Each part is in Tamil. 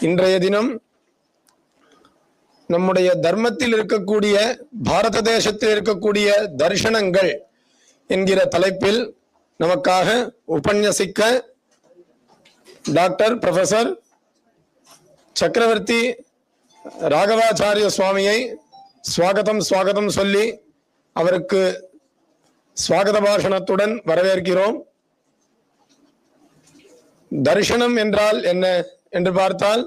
இன்றைய தினம் நம்முடைய தர்மத்தில் இருக்கக்கூடிய பாரத தேசத்தில் இருக்கக்கூடிய தரிசனங்கள் என்கிற தலைப்பில் நமக்காக உபன்யசிக்க டாக்டர் ப்ரொஃபசர் சக்கரவர்த்தி ராகவாச்சாரிய சுவாமியை ஸ்வாகதம் சொல்லி அவருக்கு ஸ்வாகத பாஷணத்துடன் வரவேற்கிறோம். தரிசனம் என்றால் என்ன என்று பார்த்தால்,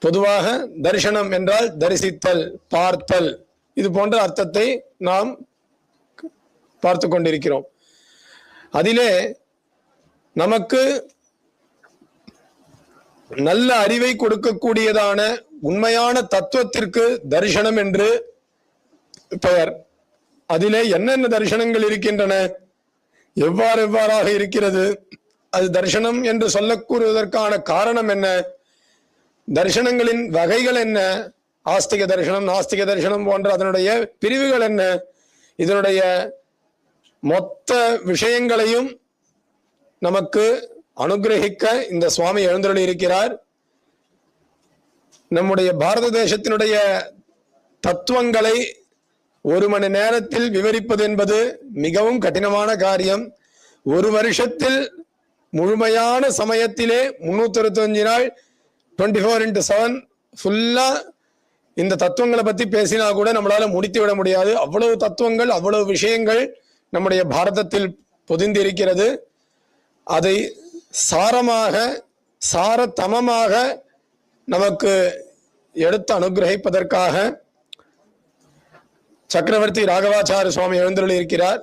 பொதுவாக தரிசனம் என்றால் தரிசித்தல், பார்த்தல், இது போன்ற அர்த்தத்தை நாம் பார்த்து கொண்டிருக்கிறோம். அதிலே நமக்கு நல்ல அறிவை கொடுக்கக்கூடியதான உண்மையான தத்துவத்திற்கு தரிசனம் என்று பெயர். அதிலே என்னென்ன தரிசனங்கள் இருக்கின்றன, எவ்வாறாக இருக்கிறது, அது தரிசனம் என்று சொல்லக்கூறுவதற்கான காரணம் என்ன, தரிசனங்களின் வகைகள் என்ன, ஆஸ்திக தரிசனம் நாஸ்திக தரிசனம் போன்ற அதனுடைய பிரிவுகள் என்ன, இதனுடைய மொத்த விஷயங்களையும் நமக்கு அனுகிரகிக்க இந்த சுவாமி எழுந்தருளி இருக்கிறார். நம்முடைய பாரத தேசத்தினுடைய தத்துவங்களை ஒரு மணி நேரத்தில் விவரிப்பது என்பது மிகவும் கடினமான காரியம். ஒரு வருஷத்தில் முழுமையான சமயத்திலே 365 நாள் 24x7 ஃபுல்லா இந்த தத்துவங்களை பத்தி பேசினா கூட நம்மளால முடித்து விட முடியாது. அவ்வளவு தத்துவங்கள், அவ்வளவு விஷயங்கள் நம்முடைய பாரதத்தில் பொதிந்து இருக்கிறது. அதை சாரமாக சாரதமமாக நமக்கு எடுத்து அனுகிரகிப்பதற்காக சக்கரவர்த்தி ராகவாச்சாரிய சுவாமி எழுந்தருளி இருக்கிறார்.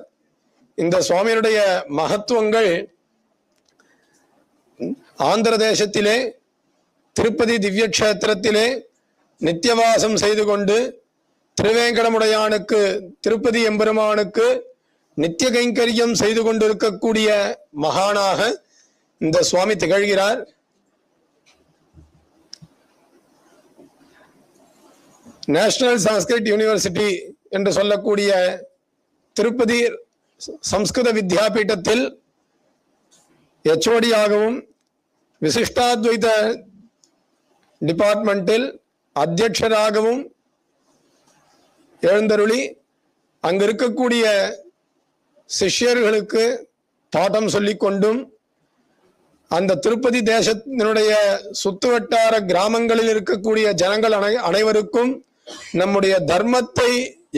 இந்த சுவாமியினுடைய மகத்துவங்கள் ஆந்திர தேசத்திலே திருப்பதி திவ்ய கஷேத்திரத்திலே நித்தியவாசம் செய்து கொண்டு திருவேங்கடமுடையானுக்கு, திருப்பதி எம்பெருமானுக்கு நித்திய கைங்கரியம் செய்து கொண்டிருக்கக்கூடிய மகானாக இந்த சுவாமி திகழ்கிறார். நேஷனல் சான்ஸ்கிரிட் யூனிவர்சிட்டி என்று சொல்லக்கூடிய திருப்பதி சம்ஸ்கிருத வித்யாபீட்டத்தில் HOD-ஆகவும் விசிஷ்டாத்வைத டிபார்ட்மெண்டில் அத்தியட்சராகவும் எழுந்தருளி அங்கு இருக்கக்கூடிய சிஷ்யர்களுக்கு பாடம் சொல்லிக் கொண்டும் அந்த திருப்பதி தேசத்தினுடைய சுத்துவட்டார கிராமங்களில் இருக்கக்கூடிய ஜனங்கள் அனைவருக்கும் நம்முடைய தர்மத்தை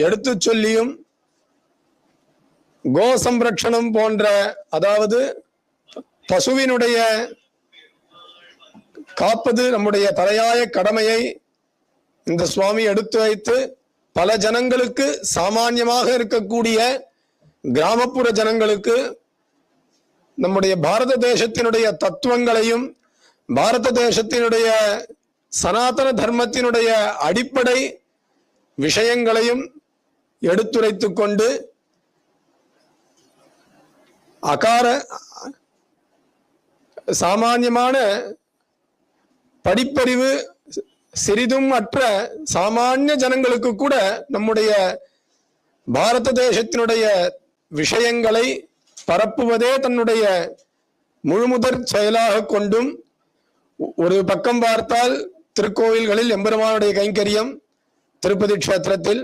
எடுத்து சொல்லியும் கோ சம்ரட்சணம் போன்ற, அதாவது பசுவினுடைய காப்பது நம்முடைய தலையாய கடமையை இந்த சுவாமி எடுத்து வைத்து பல ஜனங்களுக்கு, சாமான்யமாக இருக்கக்கூடிய கிராமப்புற ஜனங்களுக்கு நம்முடைய பாரத தேசத்தினுடைய தத்துவங்களையும் பாரத தேசத்தினுடைய சனாதன தர்மத்தினுடைய அடிப்படை விஷயங்களையும் எடுத்துரைத்து கொண்டு சாமான்யமான படிப்பறிவு சிறிதும் அற்ற சாமானிய ஜனங்களுக்கு கூட நம்முடைய பாரத தேசத்தினுடைய விஷயங்களை பரப்புவதே தன்னுடைய முழுமுதற் செயலாக கொண்டும், ஒரு பக்கம் பார்த்தால் திருக்கோவில்களில் எம்பெருமானுடைய கைங்கரியம் திருப்பதி கஷேத்திரத்தில்,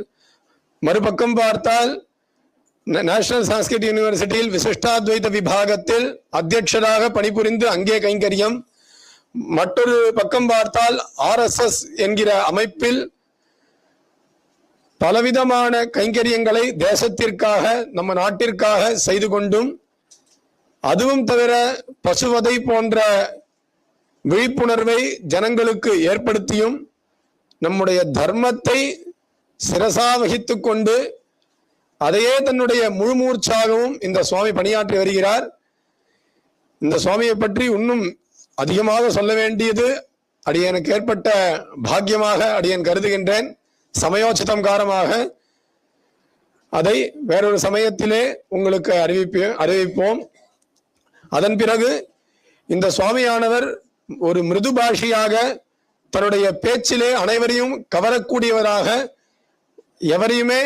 மறுபக்கம் பார்த்தால் நேஷனல் சான்ஸ்கிரிட் யூனிவர்சிட்டியில் விசிஷ்டாத்வைத விபாகத்தில் அத்தியட்சராக பணிபுரிந்து அங்கே கைங்கரியம், மற்றொரு பக்கம் பார்த்தால் RSS என்கிற அமைப்பில் பலவிதமான கைங்கரியங்களை தேசத்திற்காக, நம்ம நாட்டிற்காக செய்து கொண்டும், அதுவும் தவிர பசுவதை போன்ற விழிப்புணர்வை ஜனங்களுக்கு ஏற்படுத்தியும் நம்முடைய தர்மத்தை சிரசா வகித்து கொண்டு அதையே தன்னுடைய முழுமூர்ச்சாகவும் இந்த சுவாமி பணியாற்றி வருகிறார். இந்த சுவாமியை பற்றி இன்னும் அதிகமாக சொல்ல வேண்டியது அடியனுக்கு ஏற்பட்ட பாக்கியமாக அடியன் கருதுகின்றேன். சமயோச்சிதம் காரணமாக அதை வேறொரு சமயத்திலே உங்களுக்கு அறிவிப்போம். அதன் பிறகு இந்த சுவாமியானவர் ஒரு மிருது பாஷியாக தன்னுடைய பேச்சிலே அனைவரையும் கவரக்கூடியவராக, எவரையுமே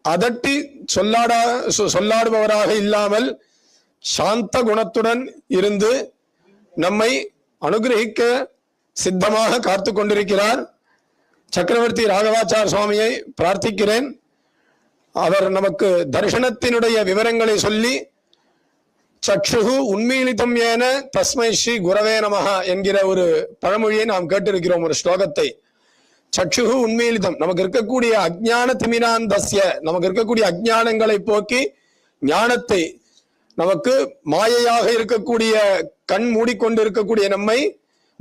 அதட்டி சொல்லாடுபவராக இல்லாமல் சாந்த குணத்துடன் இருந்து நம்மை அனுகிரகிக்க சித்தமாக காத்து கொண்டிருக்கிறார். சக்கரவர்த்தி ராகவாச்சார் சுவாமியை பிரார்த்திக்கிறேன். அவர் நமக்கு தரிசனத்தினுடைய விவரங்களை சொல்லி சக்ஷுகு உண்மீலிதம் ஏன தஸ்மை ஸ்ரீ குரவே நமஹ என்கிற ஒரு பழமொழியை நாம் கேட்டிருக்கிறோம், ஒரு ஸ்லோகத்தை. சக்ஷுகு உண்மீலிதம், நமக்கு இருக்கக்கூடிய அஜ்ஞான திமிராந்தஸ்ய, நமக்கு இருக்கக்கூடிய அஜ்ஞானங்களை போக்கி ஞானத்தை, நமக்கு மாயையாக இருக்கக்கூடிய கண் மூடிக்கொண்டு இருக்கக்கூடிய நம்மை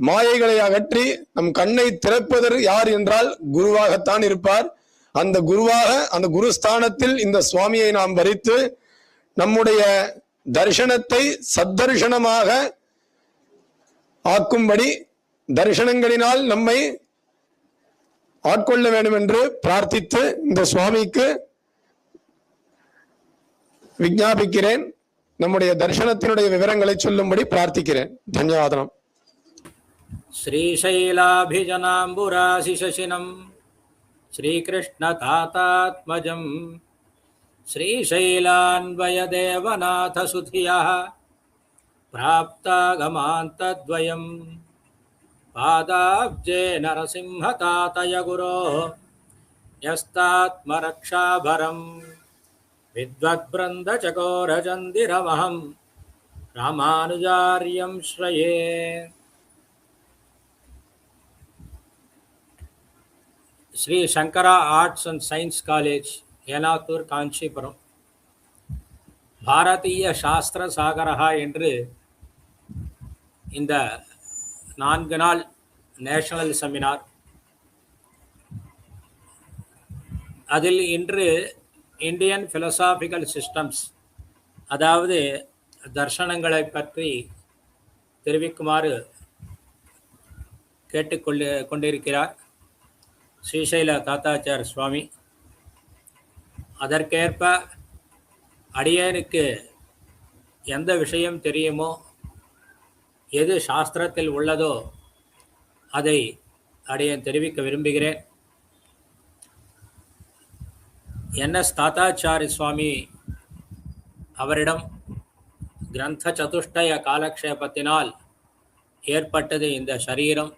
மாயைகளை அகற்றி நம் கண்ணை திறப்பதற்கு யார் என்றால் குருவாகத்தான் இருப்பார். அந்த குருவாக, அந்த குருஸ்தானத்தில் இந்த சுவாமியை நாம் வரித்து நம்முடைய தரிசனத்தை சத்தரிசனமாக ஆக்கும்படி தரிசனங்களினால் நம்மை ஆட்கொள்ள வேண்டும் என்று பிரார்த்தித்து இந்த சுவாமிக்கு விஞ்ஞாபிக்கிறேன். நம்முடைய தரிசனத்தினுடைய விவரங்களை சொல்லும்படி பிரார்த்திக்கிறேன். தன்யவாதனம். ஸ்ரீசைலாபிஜனாம்புராசிசசினம் ஸ்ரீகிருஷ்ணதாதாத்மஜம் ஸ்ரீசைலான்வயதேவநாதசுதியः பிராப்தாகமாந்தத்வயம் பாதாப்ஜே நரசிம்ஹதாதய குரோः யஸ்தாத்மரக்ஷாபரம் வித்வத்பிருந்தசகோரஜந்திரமஹம் ராமானுஜார்யம் ஸ்ரயே. Shri Sankara arts and science college, Elathur, Kanchipuram. Bharatiya Shastra Sagara என்று இந்த 4 நாள் நேஷனல் செமினார். அதில் இன்று இந்தியன் ஃபிலசாபிக்கல் சிஸ்டம்ஸ், அதாவது தர்ஷனங்களை பற்றி தெரிவிக்குமாறு கொண்டிருக்கிறார் ஸ்ரீசைல தாத்தாச்சார் சுவாமி. அதற்கேற்ப அடியேனுக்கு எந்த விஷயம் தெரியுமோ, எது சாஸ்திரத்தில் உள்ளதோ அதை அடியேன் தெரிவிக்க விரும்புகிறேன். என்எஸ் தாத்தாச்சாரி சுவாமி அவரிடம் கிரந்த சதுஷ்டய காலக்ஷேபத்தினால் ஏற்பட்டது இந்த சரீரம்,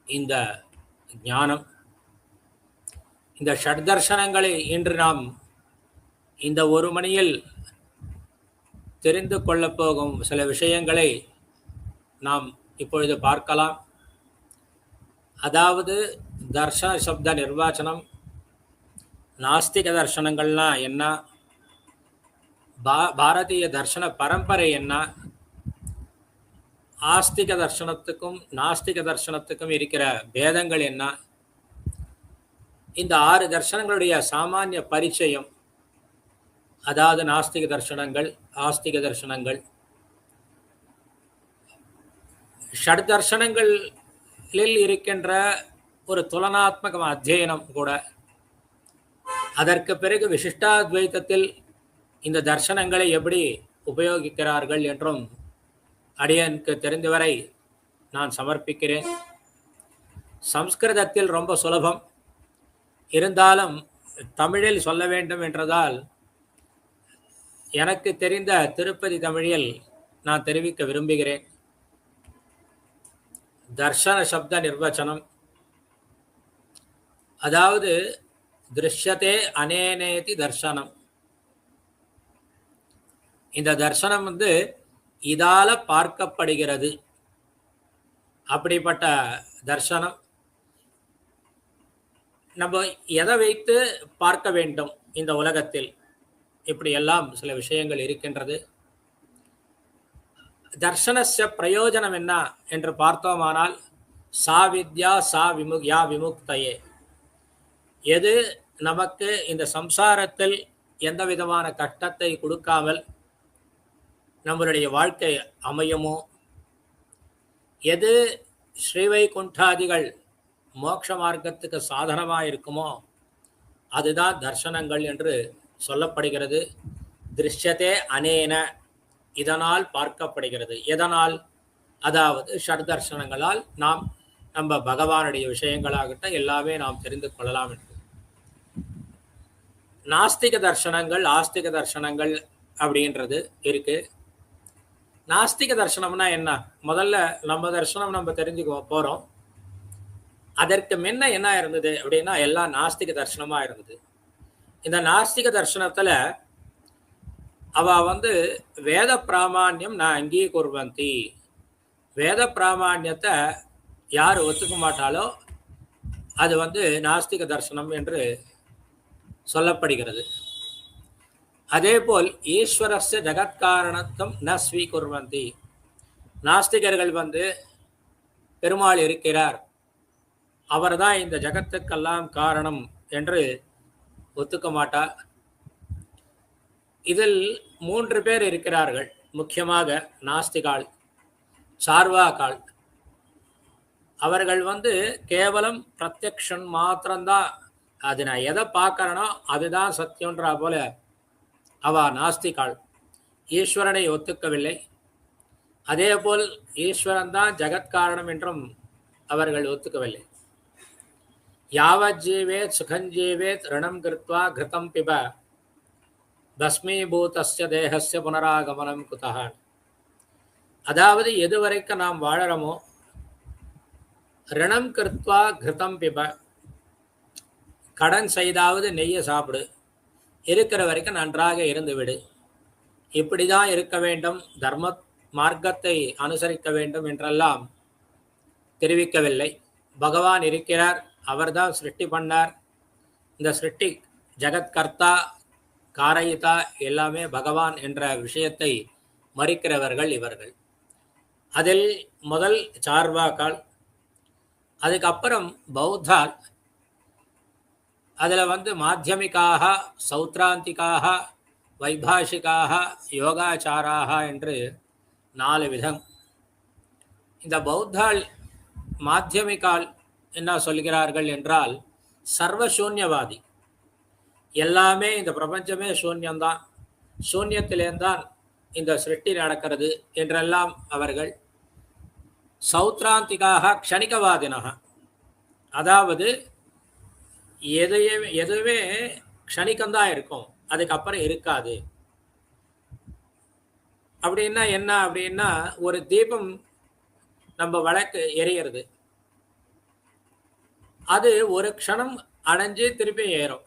இந்த ஞானம். இந்த ஷட்தர்ஷனங்களை இன்று நாம் இந்த 1 மணியில் தெரிந்து கொள்ளப் போகும் சில விஷயங்களை நாம் இப்பொழுது பார்க்கலாம். அதாவது தர்ஷன சப்த நிர்வாச்சனம், நாஸ்திக தர்ஷனங்கள்னா என்ன, பாரதிய தர்ஷன பரம்பரை என்ன, ஆஸ்திக தர்ஷனத்துக்கும் நாஸ்திக தர்ஷனத்துக்கும் இருக்கிற பேதங்கள் என்ன, இந்த 6 தர்ஷனங்களுடைய சாமானிய பரிச்சயம், அதாவது நாஸ்திக தர்ஷனங்கள், ஆஸ்திக தர்ஷனங்கள், ஷட் தர்ஷனங்களில் இருக்கின்ற ஒரு துலனாத்மக அத்தியனம் கூட. அதற்கு பிறகு விசிஷ்டாத்வைத்தத்தில் இந்த தர்ஷனங்களை எப்படி உபயோகிக்கிறார்கள் என்றும் அடியனுக்கு தெரிந்தவரை நான் சமர்ப்பிக்கிறேன். சம்ஸ்கிருதத்தில் ரொம்ப சுலபம், இருந்தாலும் தமிழில் சொல்ல வேண்டும் என்றதால் எனக்கு தெரிந்த திருப்பதி தமிழில் நான் தெரிவிக்க விரும்புகிறேன். தர்ஷன சப்த நிர்வச்சனம், அதாவது திருஷ்யத்தே அனேனேதி தர்சனம். இந்த தர்சனம் இதால பார்க்கப்படுகிறது. அப்படிப்பட்ட தர்சனம் நம்ம எதை வைத்து பார்க்க வேண்டும் இந்த உலகத்தில், இப்படி எல்லாம் சில விஷயங்கள் இருக்கின்றது. தர்ஷனஸ்ய பிரயோஜனம் என்ன என்று பார்த்தோமானால், சா வித்யா சா யா விமுக்தையே, எது நமக்கு இந்த சம்சாரத்தில் எந்த விதமான கஷ்டத்தை கொடுக்காமல் நம்மளுடைய வாழ்க்கை அமையுமோ, எது ஸ்ரீவைகுண்டாதிகள் மோட்ச மார்க்கத்துக்கு சாதனமாக இருக்குமோ அதுதான் தர்ஷனங்கள் என்று சொல்லப்படுகிறது. திருஷ்யத்தே அனேன, இதனால் பார்க்கப்படுகிறது. எதனால்? அதாவது ஷட் தர்ஷனங்களால் நாம் நம்ம பகவானுடைய விஷயங்களாகட்டும் எல்லாமே நாம் தெரிந்து கொள்ளலாம் என்று. நாஸ்திக தர்ஷனங்கள், ஆஸ்திக தர்ஷனங்கள் அப்படின்றது இருக்கு. நாஸ்திக தர்ஷனம்னா என்ன? முதல்ல நம்ம தர்ஷனம் நம்ம தெரிஞ்சுக்க போகிறோம். அதற்கு முன்ன என்ன இருந்தது அப்படின்னா எல்லாம் நாஸ்திக தர்சனமா இருந்தது. இந்த நாஸ்திக தர்சனத்துல அவ வேத பிராமான்யம் நான் அங்கீகுர்வந்தி, வேத பிராமான்யத்தை யார் ஒத்துக்க மாட்டாலோ அது நாஸ்திக தர்சனம் என்று சொல்லப்படுகிறது. அதேபோல் ஈஸ்வரஸ்ய ஜகத்காரணத்துவம் ந ஸ்வீகுர்வந்தி, நாஸ்திகர்கள் பெருமாள் இருக்கிறார், அவர்தான் இந்த ஜகத்துக்கெல்லாம் காரணம் என்று ஒத்துக்க மாட்டார். இதில் 3 பேர் இருக்கிறார்கள், முக்கியமாக நாஸ்திகாள், சார்வாகாள். அவர்கள் கேவலம் பிரத்யக்ஷன் மாத்திரம்தான், அது நான் எதை பார்க்கறேனோ அதுதான் சத்தியம்ன்றா போல அவ நாஸ்திகாள். ஈஸ்வரனை ஒத்துக்கவில்லை. அதேபோல் ஈஸ்வரன் தான் ஜகத்காரணம் என்றும் அவர்கள் ஒத்துக்கவில்லை. யாவத் ஜீவேத் சுகஞ்சீவேத் ரிணம் கிருத்வா கிருதம் பிப பஸ்மீபூதஸ்ய தேகஸ்ய புனராகமனம் குதஹ. அதாவது எதுவரைக்கும் நாம் வாழறோமோ, ரிணம் கிருத்வா கிருதம் பிப, கடன் செய்தாவது நெய்யை சாப்பிடு, இருக்கிற வரைக்கும் நன்றாக இருந்து விடு, இப்படிதான் இருக்க வேண்டும், தர்ம மார்க்கத்தை அனுசரிக்க வேண்டும் என்றெல்லாம் தெரிவிக்கவில்லை. பகவான் இருக்கிறார், அவர்தான் சிருஷ்டி பண்ணார், இந்த சிருஷ்டி ஜகத்கர்த்தா காரயிதா எல்லாமே பகவான் என்ற விஷயத்தை மறிக்கிறவர்கள் இவர்கள். அதில் முதல் சார்வாக்கால், அதுக்கப்புறம் பௌத்தால், அதில் மாத்தியமிக்காக, சௌத்ராந்திக்காக, வைபாஷிக்காக, யோகாச்சாராக என்று 4 விதம். இந்த பௌத்தால் மாத்தியமிக்கால் என்ன சொல்கிறார்கள் என்றால் சர்வசூன்யவாதி, எல்லாமே இந்த பிரபஞ்சமே சூன்யம்தான், சூன்யத்திலேந்தான் இந்த சிருஷ்டி நடக்கிறது என்றெல்லாம் அவர்கள். சௌத்ராந்திக்காக க்ஷணிகவாதினாக, அதாவது எதுவே க்ஷணிக்கம்தான் இருக்கும், அதுக்கப்புறம் இருக்காது. அப்படின்னா என்ன அப்படின்னா, ஒரு தீபம் நம்ம விளக்கு எரிகிறது, அது ஒரு க்ஷணம் அணைஞ்சு திருப்பி ஏறும்.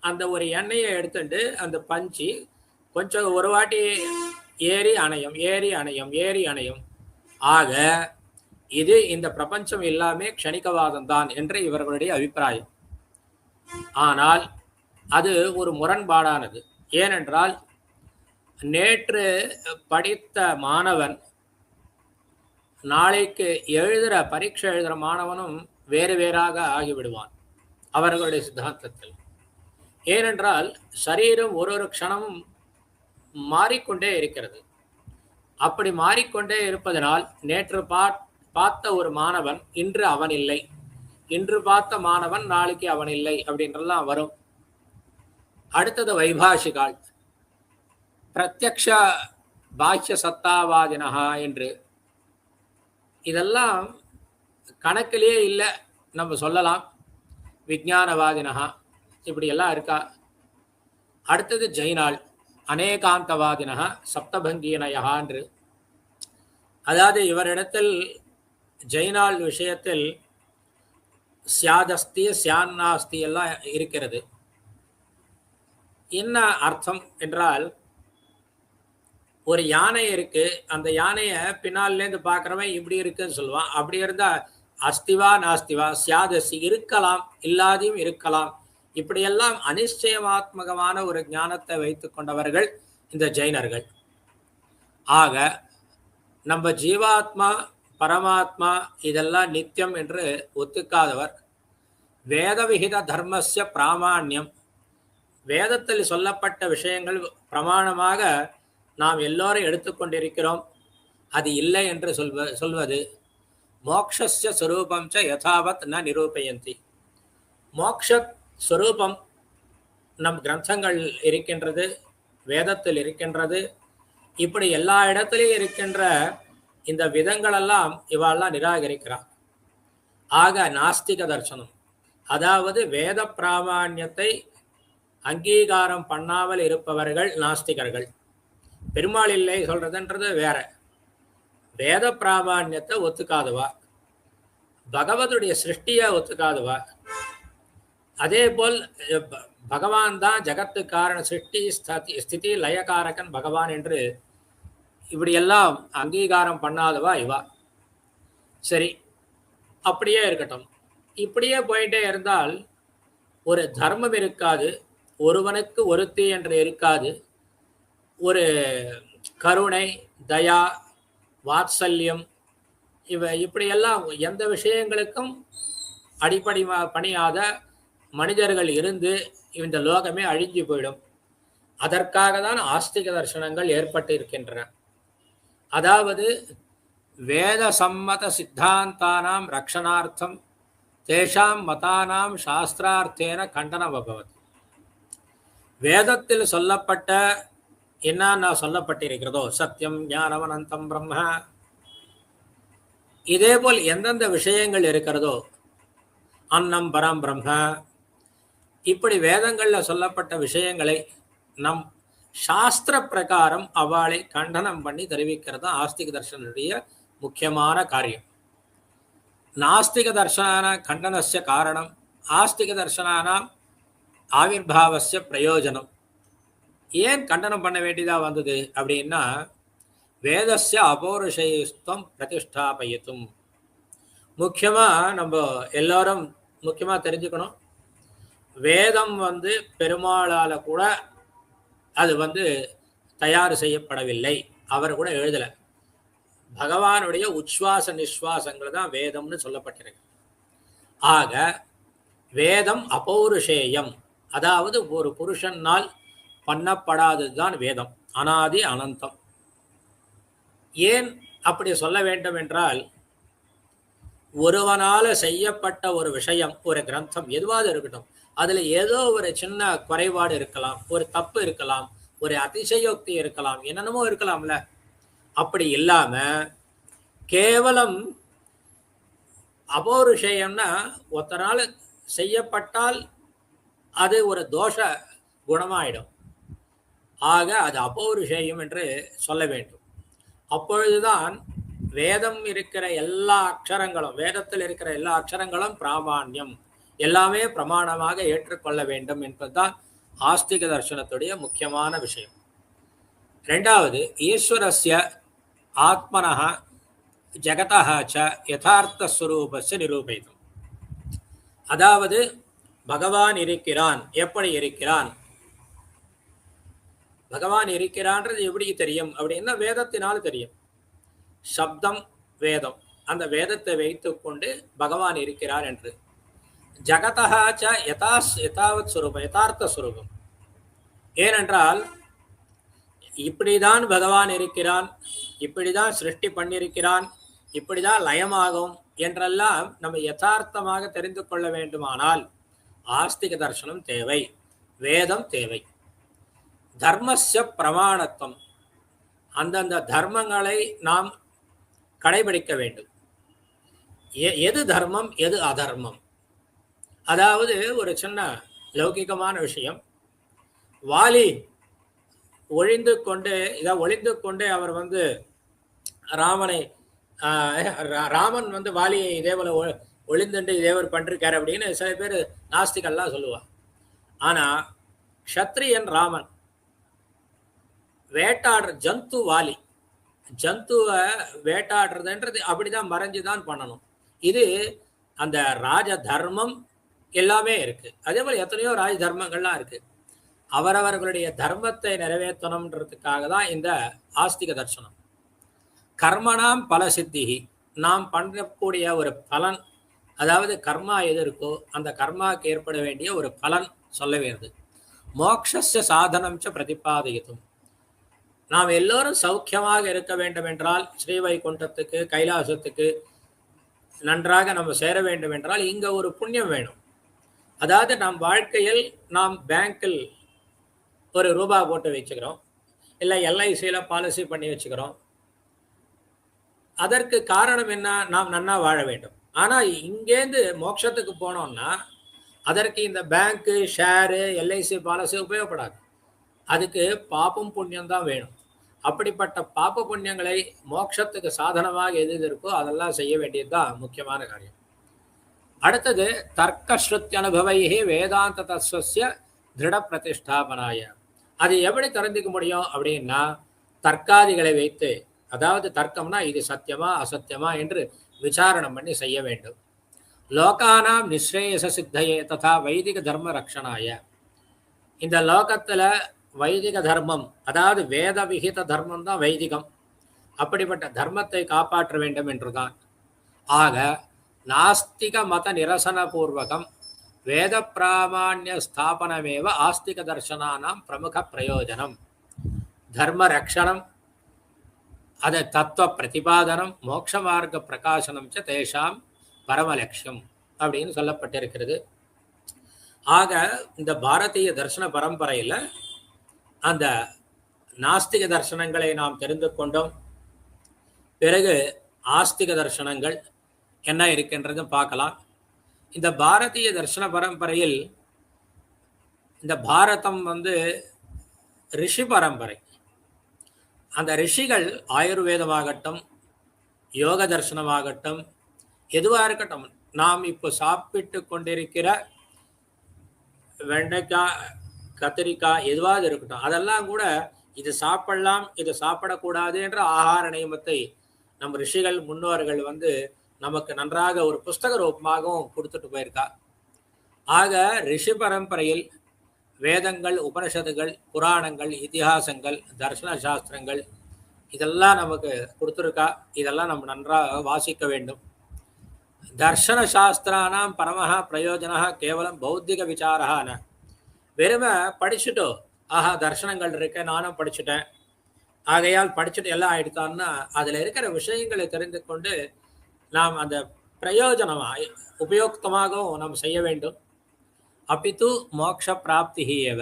அந்த ஒரு எண்ணெயை எடுத்துட்டு அந்த பஞ்சு கொஞ்சம் ஒரு வாட்டி ஏறி அணையும், ஏறி அணையும், ஏறி அணையும். ஆக இது இந்த பிரபஞ்சம் எல்லாமே க்ஷணிகவாதம் தான் என்று இவர்களுடைய அபிப்பிராயம். ஆனால் அது ஒரு முரண்பாடானது. ஏனென்றால் நேற்று படித்த மாணவன் நாளைக்கு பரீட்சை எழுதுகிற மாணவனும் வேறு வேறாக ஆகிவிடுவான் அவர்களுடைய சித்தாந்தத்தில். ஏனென்றால் சரீரம் ஒரு க்ஷணமும் மாறிக்கொண்டே இருக்கிறது. அப்படி மாறிக்கொண்டே இருப்பதனால் நேற்று பார்த்த ஒரு மாணவன் இன்று அவன் இல்லை, இன்று பார்த்த மாணவன் நாளைக்கு அவன் இல்லை அப்படின்றலாம் வரும். அடுத்தது வைபாஷிகால், பிரத்யக்ஷ பாஹ்ய சத்தாவாதினஹா என்று. இதெல்லாம் கணக்கிலேயே இல்லை நம்ம சொல்லலாம். விஞ்ஞானவாதினஹா இப்படியெல்லாம் இருக்கா. அடுத்தது ஜெயினாள், அநேகாந்தவாதினஹா சப்தபங்கீனயா என்று. அதாவது இவரிடத்தில் ஜெயினாள் விஷயத்தில் சியாதஸ்தி சியான்னாஸ்தி எல்லாம் இருக்கிறது. என்ன அர்த்தம் என்றால், ஒரு யானை இருக்கு, அந்த யானையை பின்னாலேருந்து பார்க்குறவன் இப்படி இருக்குன்னு சொல்லுவான். அப்படி இருந்தால் அஸ்திவா நாஸ்திவா, சியாதசி இருக்கலாம், இல்லாதையும் இருக்கலாம். இப்படியெல்லாம் அனிச்சயமாத்மகமான ஒரு ஞானத்தை வைத்து கொண்டவர்கள் இந்த ஜெயினர்கள். ஆக நம்ம ஜீவாத்மா பரமாத்மா இதெல்லாம் நித்தியம் என்று ஒத்துக்காதவர். வேதவிகித தர்மஸ்ய பிராமான்யம், வேதத்தில் சொல்லப்பட்ட விஷயங்கள் பிரமாணமாக நாம் எல்லோரும் எடுத்துக்கொண்டிருக்கிறோம், அது இல்லை என்று சொல்வது. மோக்ஷஸ்ய ஸ்வரூபம் ச யதாவத் ந நிரூபயந்தி, மோக்ஷ ஸ்வரூபம் நம் கிரந்தங்கள் இருக்கின்றது, வேதத்தில் இருக்கின்றது. இப்படி எல்லா இடத்துலையும் இருக்கின்ற இந்த விதங்களெல்லாம் இவாளெல்லாம் நிராகரிக்கிறார். ஆக நாஸ்திக தர்சனம், அதாவது வேத பிராமான்யத்தை அங்கீகாரம் பண்ணாமல் இருப்பவர்கள் நாஸ்திகர்கள். பெருமாள் இல்லை சொல்றதுன்றது வேற, வேத பிராமான்யத்தை ஒத்துக்காதவா. பகவதுடைய சிருஷ்டியை ஒத்துக்காதுவா. அதே போல் பகவான் தான் ஜகத்து காரண, சிருஷ்டி ஸ்திதி லயகாரகன் பகவான் என்று இப்படியெல்லாம் அங்கீகாரம் பண்ணாதவா இவா. சரி, அப்படியே இருக்கட்டும். இப்படியே போயிட்டே இருந்தால் ஒரு தர்மம் இருக்காது, ஒருவனுக்கு ஒருத்தி என்று இருக்காது, ஒரு கருணை, தயா, வாத்சல்யம் இப்படியெல்லாம் எந்த விஷயங்களுக்கும் அடிப்படை பணியாத மனிதர்கள் இருந்து இந்த லோகமே அழிஞ்சு போயிடும். அதற்காக தான் ஆஸ்திக தர்சனங்கள் ஏற்பட்டு இருக்கின்றன. அதாவது வேத சம்மத சித்தாந்தானாம் ரக்ஷணார்த்தம் தேஷாம் மதானாம் சாஸ்திரார்த்தேன கண்டனம் அபவத். வேதத்தில் சொல்லப்பட்ட என்னென்ன சொல்லப்பட்டிருக்கிறதோ, சத்தியம் ஞானம் அனந்தம் பிரம்ம, இதேபோல் எந்தெந்த விஷயங்கள் இருக்கிறதோ, அன்னம் பரம் பிரம்ம, இப்படி வேதங்கள்ல சொல்லப்பட்ட விஷயங்களை நம் சாஸ்திர பிரகாரம் அவளை கண்டனம் பண்ணி தெரிவிக்கிறது ஆஸ்திக தர்சனுடைய முக்கியமான காரியம். நாஸ்திக தர்சனான கண்டனஸ்ய காரணம் ஆஸ்திக தர்சனானாம் ஆவிர்பாவஸ்ய பிரயோஜனம். ஏன் கண்டனம் பண்ண வேண்டியதா வந்தது அப்படின்னா, வேதஸ்ய அபௌருஷயஸ்துவம் பிரதிஷ்டாபயித்தும். முக்கியமா நம்ம எல்லாரும் முக்கியமா தெரிஞ்சுக்கணும், வேதம் பெருமாளால கூட அது தயார் செய்யப்படவில்லை, அவர் கூட எழுதலை. பகவானுடைய உச்வாச நிஸ்வாசங்கள் தான் வேதம்னு சொல்லப்பட்டிருக்கு. ஆக வேதம் அபௌருஷேயம், அதாவது ஒரு புருஷனால் பண்ணப்படாதது தான் வேதம், அனாதி அனந்தம். ஏன் அப்படி சொல்ல வேண்டும் என்றால், ஒருவனால செய்யப்பட்ட ஒரு விஷயம், ஒரு கிரந்தம் எதுவாக இருக்கட்டும், அதுல ஏதோ ஒரு சின்ன குறைபாடு இருக்கலாம், ஒரு தப்பு இருக்கலாம், ஒரு அதிசயோக்தி இருக்கலாம், என்னென்னமோ இருக்கலாம்ல. அப்படி இல்லாம கேவலம் அபௌருஷேயம்னா ஒருத்தனால செய்யப்பட்டால் அது ஒரு தோஷ குணமாயிடும். ஆக அது அபௌருஷேயம் என்று சொல்ல வேண்டும். அப்பொழுதுதான் வேதம் இருக்கிற எல்லா அக்ஷரங்களும், வேதத்தில் இருக்கிற எல்லா அக்ஷரங்களும் பிராமாண்யம், எல்லாமே பிரமாணமாக ஏற்றுக்கொள்ள வேண்டும் என்பதுதான் ஆஸ்திக தர்சனத்துடைய முக்கியமான விஷயம். ரெண்டாவது, ஈஸ்வரஸ்ய ஆத்மனஹ ஜகதஹ ச யதார்த்த ஸ்வரூபஸ்ய நிரூபிதம். அதாவது பகவான் இருக்கிறான். எப்படி இருக்கிறான்? பகவான் இருக்கிறான்றது எப்படி தெரியும் அப்படின்னா, வேதத்தினால் தெரியும். சப்தம் வேதம், அந்த வேதத்தை வைத்துக் கொண்டு பகவான் இருக்கிறார் என்று. ஜகதஹ ச யதாவத் ஸ்வரூபம், யதார்த்த ஸ்வரூபம். ஏனென்றால் இப்படிதான் பகவான் இருக்கிறான், இப்படிதான் சிருஷ்டி பண்ணியிருக்கிறான், இப்படிதான் லயமாகும் என்றெல்லாம் நம்ம யதார்த்தமாக தெரிந்து கொள்ள வேண்டுமானால் ஆஸ்திக தர்சனம் தேவை, வேதம் தேவை. தர்மஸ்ய பிரமாணத்துவம், அந்தந்த தர்மங்களை நாம் கடைபிடிக்க வேண்டும். எது தர்மம் எது அதர்மம்? அதாவது ஒரு சின்ன லௌகிகமான விஷயம், வாலி ஒழிந்து கொண்டே அவர் ராமன் வாலியை இதேபோல ஒளிந்துண்டு இதேவர் பண்ணிருக்காரு அப்படின்னு சில பேர் நாஸ்திகள்லாம் சொல்லுவார். ஆனா க்ஷத்ரியன் ராமன் வேட்டாடுற ஜந்து வாலி, ஜந்துவை வேட்டாடுறதுன்றது அப்படிதான் மறைஞ்சுதான் பண்ணணும். இது அந்த ராஜ தர்மம் எல்லாமே இருக்கு. அதே போல எத்தனையோ ராஜ தர்மங்கள்லாம் இருக்கு. அவரவர்களுடைய தர்மத்தை நிறைவேற்றணும்ன்றதுக்காக தான் இந்த ஆஸ்திக தர்சனம். கர்மனாம் பல சித்திகி, நாம் பண்ணக்கூடிய ஒரு பலன், அதாவது கர்மா எது இருக்கோ அந்த கர்மாவுக்கு ஏற்பட வேண்டிய ஒரு பலன் சொல்ல வேண்டியது. மோக்ஷஸ்ய சாதனம் ச பிரதிபாதயித்தும், நாம் எல்லோரும் சௌக்கியமாக இருக்க வேண்டும் என்றால், ஸ்ரீவைகுண்டத்துக்கு கைலாசத்துக்கு நன்றாக நம்ம சேர வேண்டும் என்றால் இங்க ஒரு புண்ணியம் வேணும். அதாவது நம் வாழ்க்கையில் நாம் பேங்கில் ஒரு ரூபா போட்டு வச்சுக்கிறோம், இல்லை எல்ஐசியில் பாலிசி பண்ணி வச்சுக்கிறோம். அதற்கு காரணம் என்ன? நாம் நன்னா வாழ வேண்டும். ஆனால் இங்கேருந்து மோட்சத்துக்கு போனோம்னா அதற்கு இந்த பேங்க்கு, ஷேரு, எல்ஐசி பாலிசி உபயோகப்படாது. அதுக்கு பாப்பம் புண்ணியம் தான் வேணும். அப்படிப்பட்ட பாப்ப புண்ணியங்களை மோட்சத்துக்கு சாதனமாக எது இருக்கோ அதெல்லாம் செய்ய வேண்டியது தான் முக்கியமான காரியம். அடுத்தது தர்க்கஸ்ருத்தி அனுபவையே வேதாந்த தத்துவஸ்ய திருட பிரதிஷ்டாபனாய. அது எப்படி தெரிஞ்சுக்க முடியும் அப்படின்னா, தர்க்காதிகளை வைத்து, அதாவது தர்க்கம்னா இது சத்தியமா அசத்தியமா என்று விசாரணம் பண்ணி செய்ய வேண்டும். லோகானாம் நிஸ்ரேயச சித்தையே ததா வைதிக தர்ம ரக்ஷணாய. இந்த லோகத்துல வைதிக தர்மம், அதாவது வேத விகித தர்மம் தான் வைதிகம். அப்படிப்பட்ட தர்மத்தை காப்பாற்ற வேண்டும் என்றுதான். ஆக நாஸ்திக மத நிரசன பூர்வகம் வேத பிராமான்ய ஸ்தாபனமேவ ஆஸ்திக தர்சனானாம் பிரமுக பிரயோஜனம். தர்ம ரக்ஷணம், அது தத்துவ பிரதிபாதனம், மோட்ச மார்க்க பிரகாசனம் ச தேஷாம் பரமலட்சியம் அப்படின்னு சொல்லப்பட்டிருக்கிறது. ஆக இந்த பாரதிய தர்சன பரம்பரையில் அந்த நாஸ்திக தர்சனங்களை நாம் தெரிந்து கொண்டோம். பிறகு ஆஸ்திக தர்சனங்கள் என்ன இருக்கின்றதும் பார்க்கலாம். இந்த பாரதிய தர்சன பரம்பரையில் இந்த பாரதம் ரிஷி பரம்பரை. அந்த ரிஷிகள் ஆயுர்வேதமாகட்டும், யோக தர்சனமாகட்டும், எதுவாக இருக்கட்டும், நாம் இப்போ சாப்பிட்டு கொண்டிருக்கிற வெண்டைக்காய், கத்திரிக்காய் எதுவாக இருக்கட்டும், அதெல்லாம் கூட இது சாப்பிடலாம் இது சாப்பிடக்கூடாது என்ற ஆகார நியமத்தை நம் ரிஷிகள் முன்னோர்கள் நமக்கு நன்றாக ஒரு புஸ்தக ரூபமாகவும் கொடுத்துட்டு போயிருக்கா. ஆக ரிஷி பரம்பரையில் வேதங்கள், உபனிஷத்துகள், புராணங்கள், இதிகாசங்கள், தர்சன சாஸ்திரங்கள் இதெல்லாம் நமக்கு கொடுத்துருக்கா. இதெல்லாம் நம்ம நன்றாக வாசிக்க வேண்டும். தர்சன சாஸ்திரானாம் பரமஹா பிரயோஜனா கேவலம் பௌத்திக விசாரஹான. வெறுமை படிச்சுட்டோ ஆஹா தர்சனங்கள் இருக்க நானும் படிச்சுட்டேன், ஆகையால் படிச்சுட்டு எல்லாம் ஆயிடுத்தான்னா அதில் இருக்கிற விஷயங்களை தெரிந்து கொண்டு நாம் அந்த பிரயோஜனமாக உபயோக்தமாகவும் நாம் செய்ய வேண்டும். அப்பித்து மோக்ஷ பிராப்தி ஏவ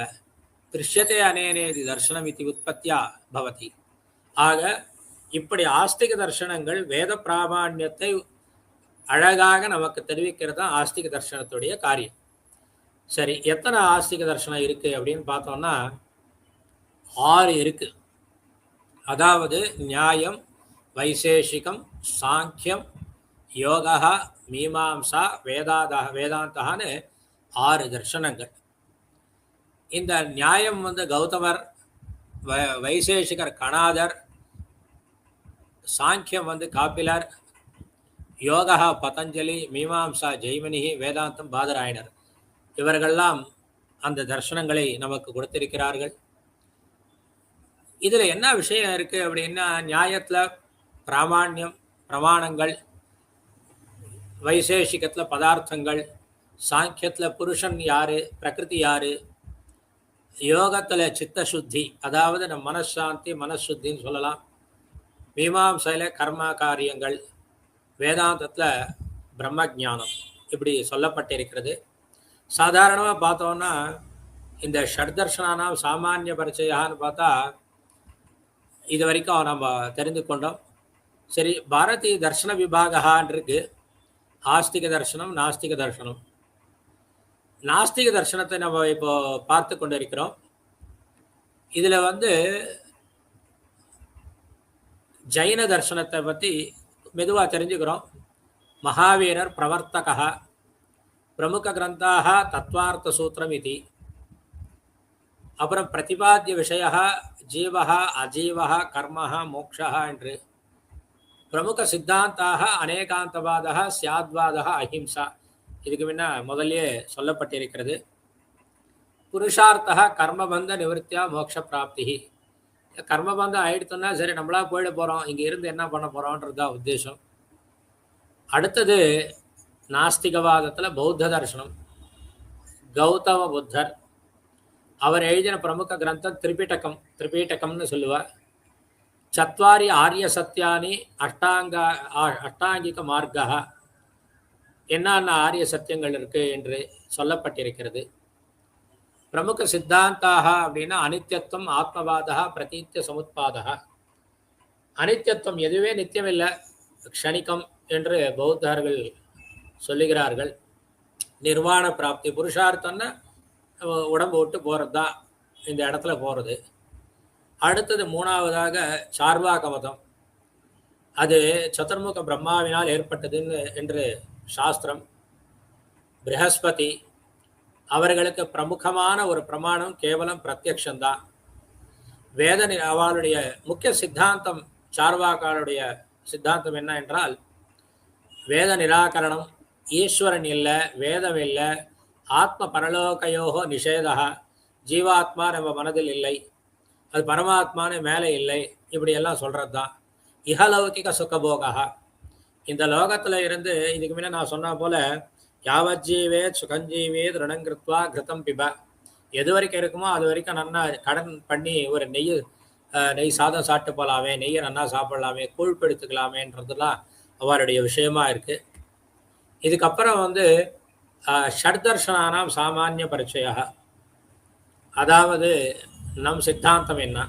திருஷ்யத்தை அனேனேதி தர்சனம் இது உற்பத்தியா பவதி. ஆக இப்படி ஆஸ்திக தர்சனங்கள் வேத பிராமான்யத்தை அழகாக நமக்கு தெரிவிக்கிறது தான் ஆஸ்திக தர்சனத்துடைய காரியம். சரி, எத்தனை ஆஸ்திக தர்சனம் இருக்கு அப்படின்னு பார்த்தோம்னா 6 இருக்கு. அதாவது நியாயம், வைசேஷிகம், சாங்கியம், யோகா, மீமாம்சா, வேதாந்தான்னு 6 தர்சனங்கள். இந்த நியாயம் கௌதமர், வைசேஷிகர் கணாதர், சாங்கியம் காபிலர், யோகா பதஞ்சலி, மீமாம்சா ஜெய்மினி, வேதாந்தம் பாதராயணர். இவர்கள்லாம் அந்த தர்சனங்களை நமக்கு கொடுத்திருக்கிறார்கள். இதில் என்ன விஷயம் இருக்குது அப்படின்னா, நியாயத்தில் பிராமான்யம், பிரமாணங்கள், வைசேஷிகத்தில் பதார்த்தங்கள், சாங்கியத்தில் புருஷன் யார், பிரகிருதி யார், யோகத்தில் சித்த சுத்தி, அதாவது நம்ம மனசாந்தி மனசுத்தின்னு சொல்லலாம், மீமாம்சையில் கர்ம காரியங்கள், வேதாந்தத்தில் பிரம்ம ஜானம், இப்படி சொல்லப்பட்டிருக்கிறது. சாதாரணமாக பார்த்தோன்னா இந்த ஷட்தர்ஷனானாம் சாமானிய பரிச்சயான்னு பார்த்தா இது வரைக்கும் நம்ம தெரிந்து கொண்டோம். சரி, பாரதிய தர்ஷன விபாகான் இருக்கு. ஆஸ்திக தர்சனம், நாஸ்திக தர்சனம். நாஸ்திக தர்சனத்தை நம்ம இப்போ பார்த்து கொண்டு இருக்கிறோம். இதில் ஜைன தர்சனத்தை பற்றி மெதுவாக தெரிஞ்சுக்கிறோம். மகாவீரர் பிரவர்த்தகா, பிரமுக கிரந்தாக தத்வார்த்த சூத்திரம் இது. அப்புறம் பிரதிபாத்திய விஷய ஜீவா அஜீவா கர்ம மோக்ஷா என்று. பிரமுக சித்தாந்தாக அநேகாந்தவாத சியாத்வாத அஹிம்சா, இதுக்கு முன்ன முதல்லே சொல்லப்பட்டிருக்கிறது. புருஷார்த்தா கர்மபந்த நிவர்த்தியா மோட்ச பிராப்தி. கர்மபந்தம் ஆயிடுத்தோன்னா சரி நம்மளா போயிட போகிறோம், இங்கே இருந்து என்ன பண்ண போகிறோன்றது தான் உத்தேசம். அடுத்தது நாஸ்திகவாதத்தில் பௌத்த தர்சனம். கௌதம புத்தர் அவர் எழுதின பிரமுக கிரந்தம் திரிபீட்டகம்னு சொல்லுவார். சத்வாரி ஆரிய சத்தியானி அஷ்டாங்கிக மார்க்கா, என்னென்ன ஆரிய சத்தியங்கள் இருக்கு என்று சொல்லப்பட்டிருக்கிறது. பிரமுக சித்தாந்தாக அப்படின்னா அனித்யத்துவம், ஆத்மவாதா, பிரதீத்திய சமுத்பாதா. அனித்யத்துவம் எதுவே நித்தியமில்லை, க்ஷணிகம் என்று பௌத்தர்கள் சொல்லுகிறார்கள். நிர்வாண பிராப்தி, புருஷார்த்தம்னா உடம்பு விட்டு போகிறது தான், இந்த இடத்துல போகிறது. அடுத்தது 3வதாக சார்வாக மதம். அது சதுர்முக பிரம்மாவினால் ஏற்பட்டதுன்னு என்று சாஸ்திரம். ப்ரஹஸ்பதி அவர்களுக்கு பிரமுகமான ஒரு பிரமாணம் கேவலம் பிரத்யக்ஷந்தான். அவளுடைய முக்கிய சித்தாந்தம், சார்வாக்காருடைய சித்தாந்தம் என்ன என்றால், வேத நிராகரணம், ஈஸ்வரன் இல்லை, வேதம் இல்லை, ஆத்ம பரலோகயோகோ நிஷேதா, ஜீவாத்மா நம்ம மனதில் இல்லை, அது பரமாத்மானு மேலே இல்லை, இப்படியெல்லாம் சொல்கிறது தான். இஹலௌகிக சுகபோகா, இந்த லோகத்தில் இருந்து இதுக்கு முன்னே நான் சொன்ன போல் யாவஜீவேத் சுகஞ்சீவேத் ருணங்கிருத்வா கிருத்தம் பிப, எது வரைக்கும் இருக்குமோ அது வரைக்கும் நன்னா கடன் பண்ணி ஒரு நெய் சாதம் சாப்பிட்டு போகலாமே, நெய்யை நன்னா சாப்பிடலாமே, கூழ்பெடுத்துக்கலாமேன்றதுலாம் அவருடைய விஷயமா இருக்குது. இதுக்கப்புறம் ஷட்தர்ஷனானாம் சாமானிய பரிச்சயா, அதாவது நம் சித்தாந்தம் என்ன,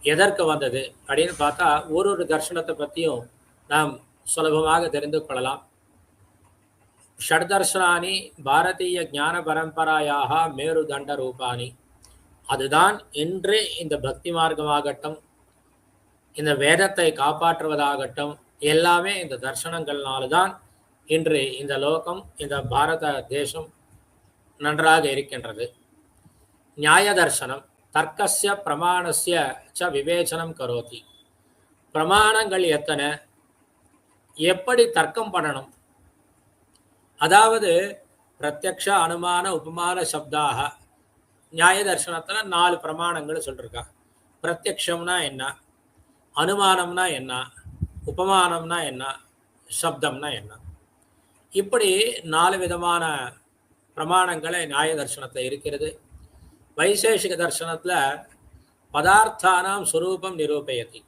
எதற்கு வந்தது அப்படின்னு பார்த்தா ஒரு தர்ஷனத்தை பற்றியும் நாம் சுலபமாக தெரிந்து கொள்ளலாம். ஷட்தர்ஷனானி பாரதிய ஞான பரம்பராயாக மேருதண்ட ரூபானி, அதுதான் இன்று இந்த பக்தி மார்க்கமாகட்டும், இந்த வேதத்தை காப்பாற்றுவதாகட்டும், எல்லாமே இந்த தர்ஷனங்கள்னால்தான் இன்று இந்த லோகம், இந்த பாரத தேசம் நன்றாக இருக்கின்றது. நியாய தர்சனம் தர்க்கஸ்ய பிரமாணஸ்ய ச விவேச்சனம் கரோதி, பிரமாணங்கள் எத்தனை, எப்படி தர்க்கம் பண்ணணும், அதாவது பிரத்யக்ஷ அனுமான உபமான சப்தாக, நியாய தர்சனத்தில் 4 பிரமாணங்கள் சொல்லியிருக்கா. பிரத்யக்ஷம்னா என்ன, அனுமானம்னா என்ன, உபமானம்னா என்ன, சப்தம்னா என்ன, இப்படி 4 விதமான பிரமாணங்களை நியாய தர்சனத்தில் இருக்கிறது. வைசேஷிக தர்சனத்தில் பதார்த்தானாம் சுரூபம் நிரூபயதி,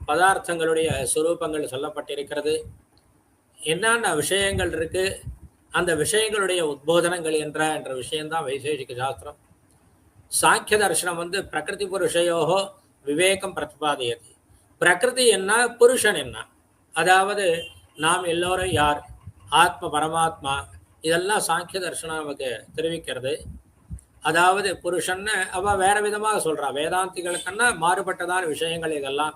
பதார்த்தங்களுடைய சுரூபங்கள் சொல்லப்பட்டிருக்கிறது, என்னென்ன விஷயங்கள் இருக்கு, அந்த விஷயங்களுடைய உத்போதனங்கள் என்ற விஷயம்தான் வைசேஷிக சாஸ்திரம். சாங்கிய தர்சனம் பிரகிருதி புருஷயோகோ விவேகம் பிரதிபாதையது, பிரகிருதி என்ன, புருஷன் என்ன, அதாவது நாம் எல்லோரும் யார், ஆத்ம பரமாத்மா, இதெல்லாம் சாங்கிய தர்சனம் நமக்கு தெரிவிக்கிறது. அதாவது புருஷன்னு அவள் வேற விதமாக சொல்றா, வேதாந்திகளுக்குன்னா மாறுபட்டதான விஷயங்கள் இதெல்லாம்.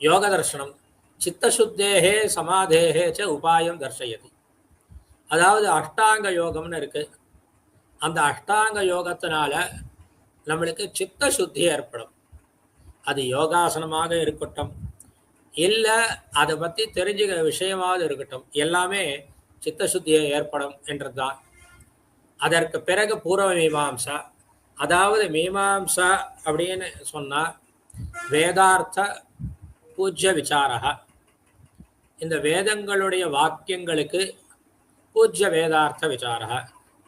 யோக தர்சனம் சித்தசுத்தேகே சமாதேகே ச உபாயம் தர்சயதி, அதாவது அஷ்டாங்க யோகம்னு இருக்கு, அந்த அஷ்டாங்க யோகத்தினால நம்மளுக்கு சித்த சுத்தி ஏற்படும். அது யோகாசனமாக இருக்கட்டும், இல்லை அதை பற்றி தெரிஞ்சுக்கிற விஷயமாவது இருக்கட்டும், எல்லாமே சித்தசுத்தியை ஏற்படும் என்றுதான். அதற்கு பிறகு பூர்வ மீமாம்சா, அதாவது மீமாம்சா அப்படின்னு சொன்னால் வேதார்த்த பூஜ்ய விசாரா, இந்த வேதங்களுடைய வாக்கியங்களுக்கு பூஜ்ய வேதார்த்த விசாரா,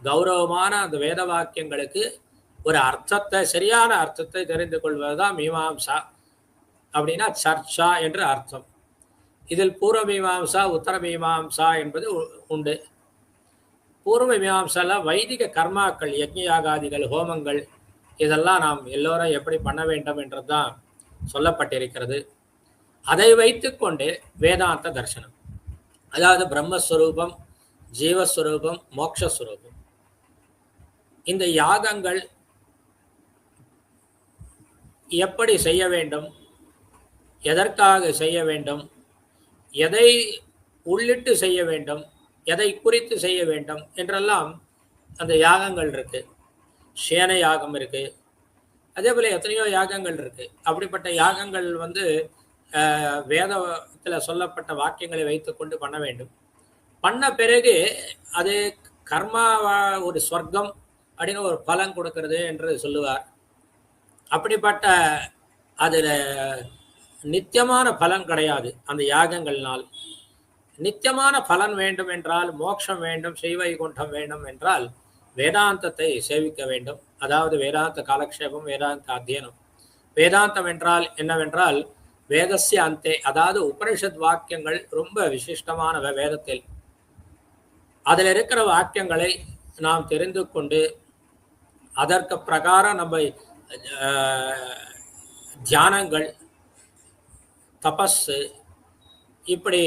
கௌரவமான அந்த வேத வாக்கியங்களுக்கு ஒரு அர்த்தத்தை, சரியான அர்த்தத்தை தெரிந்து கொள்வதுதான் மீமாம்சா. அப்படின்னா சர்ச்சா என்று அர்த்தம். இதில் பூர்வ மீமாம்சா உத்தர மீமாம்சா என்பது உண்டு. பூர்வ மீமாம்சால வைதிக கர்மாக்கள், யஜ்ஞயாகாதிகள், ஹோமங்கள், இதெல்லாம் நாம் எல்லோரும் எப்படி பண்ண வேண்டும் என்றுதான் சொல்லப்பட்டிருக்கிறது. அதை வைத்து கொண்டு வேதாந்த தர்சனம், அதாவது பிரம்மஸ்வரூபம், ஜீவஸ்வரூபம், மோட்சஸ்வரூபம், இந்த யாகங்கள் எப்படி செய்ய வேண்டும், எதற்காக செய்ய வேண்டும், எதை உள்ளிட்டு செய்ய வேண்டும், எதை குறித்து செய்ய வேண்டும் என்றெல்லாம் அந்த யாகங்கள் இருக்கு. சேன யாகம் இருக்கு, அதே போல எத்தனையோ யாகங்கள் இருக்கு. அப்படிப்பட்ட யாகங்கள் வேதத்தில் சொல்லப்பட்ட வாக்கியங்களை வைத்துக்கொண்டு பண்ண வேண்டும். பண்ண பிறகு அது கர்மா ஒரு சொர்க்கம் அப்படின்னு ஒரு பலன் கொடுக்கிறது என்று சொல்லுவார். அப்படிப்பட்ட அதில் நித்தியமான பலன் கிடையாது. அந்த யாகங்கள்னால் நித்தியமான பலன் வேண்டும் என்றால், மோட்சம் வேண்டும், செய்வைகுண்டம் வேண்டும் என்றால் வேதாந்தத்தை சேவிக்க வேண்டும். அதாவது வேதாந்த காலக்ஷேபம், வேதாந்த அத்தியனம். வேதாந்தம் என்றால் என்னவென்றால் வேதஸ்ய அந்தே, அதாவது உபனிஷத் வாக்கியங்கள் ரொம்ப விசிஷ்டமான வேதத்தில் அதில் இருக்கிற வாக்கியங்களை நாம் தெரிந்து கொண்டு அதற்கு பிரகாரம் நம்ம தியானங்கள், தபஸு, இப்படி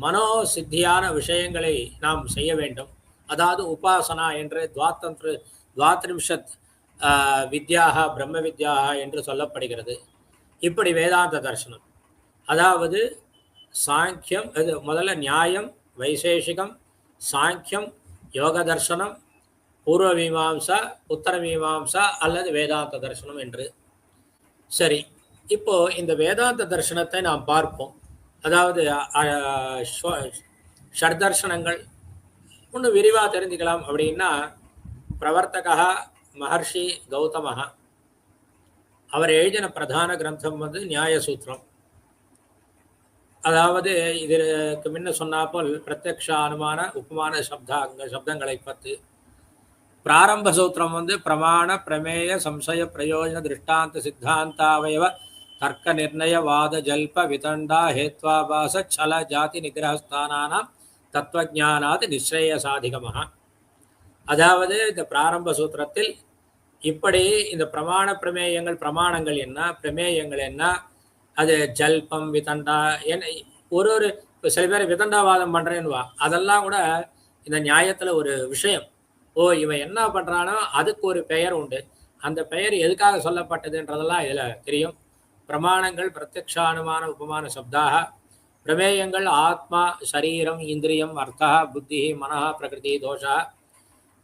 மனோ சித்தியான விஷயங்களை நாம் செய்ய வேண்டும். அதாவது உபாசனா என்று துவாத்ரிம்ஷத் வித்யாக பிரம்ம வித்யாக என்று சொல்லப்படுகிறது. இப்படி வேதாந்த தர்சனம், அதாவது சாங்கியம், அது முதல்ல நியாயம், வைசேஷிகம், சாங்கியம், யோக தர்சனம், பூர்வ மீமாம்சா, உத்தர மீமாம்சா அல்லது வேதாந்த தர்சனம் என்று. சரி, இப்போ இந்த வேதாந்த தர்சனத்தை நாம் பார்ப்போம். அதாவது ஷட்தர்ஷனங்கள் இன்னும் விரிவாக தெரிஞ்சுக்கலாம். அப்படின்னா பிரவர்த்தகா மகர்ஷி கௌதமஹா அவர் எழுதின பிரதான கிரந்தம் வந்து நியாயசூத்திரம். அதாவது இதற்கு முன்ன சொன்னாப்போல் பிரத்யக்ஷ அனுமான உபமான சப்தங்களை பத்து. பிராரம்ப சூத்திரம் வந்து பிரமாண பிரமேய சம்சய பிரயோஜன திருஷ்டாந்த சித்தாந்தாவயவ தர்க்க நிர்ணய வாத ஜல்ப விதண்டா ஹேத்வாபாச சல ஜாதி நிகிரகஸ்தானானாம் தத்துவஜானாது நிஸ்ரேய சாதிகமாக. அதாவது இந்த பிராரம்ப சூத்திரத்தில் இப்படி இந்த பிரமாண பிரமேயங்கள், பிரமாணங்கள் என்ன, பிரமேயங்கள் என்ன, அது ஜல்பம் விதண்டா என்ன, ஒரு சில பேர் விதண்டாவாதம் பண்றேன்னுவா. அதெல்லாம் கூட இந்த நியாயத்துல ஒரு விஷயம். இவன் என்ன பண்றானோ அதுக்கு ஒரு பெயர் உண்டு. அந்த பெயர் எதுக்காக சொல்லப்பட்டதுன்றதெல்லாம் இதுல தெரியும். பிரமாணங்கள் பிரத்யக்ஷானுமான உபமான சப்தாக, பிரமேயங்கள் ஆத்மா, சரீரம், இந்திரியம், அர்த்தா, புத்தி, மனஹ, பிரகிருதி, தோஷா,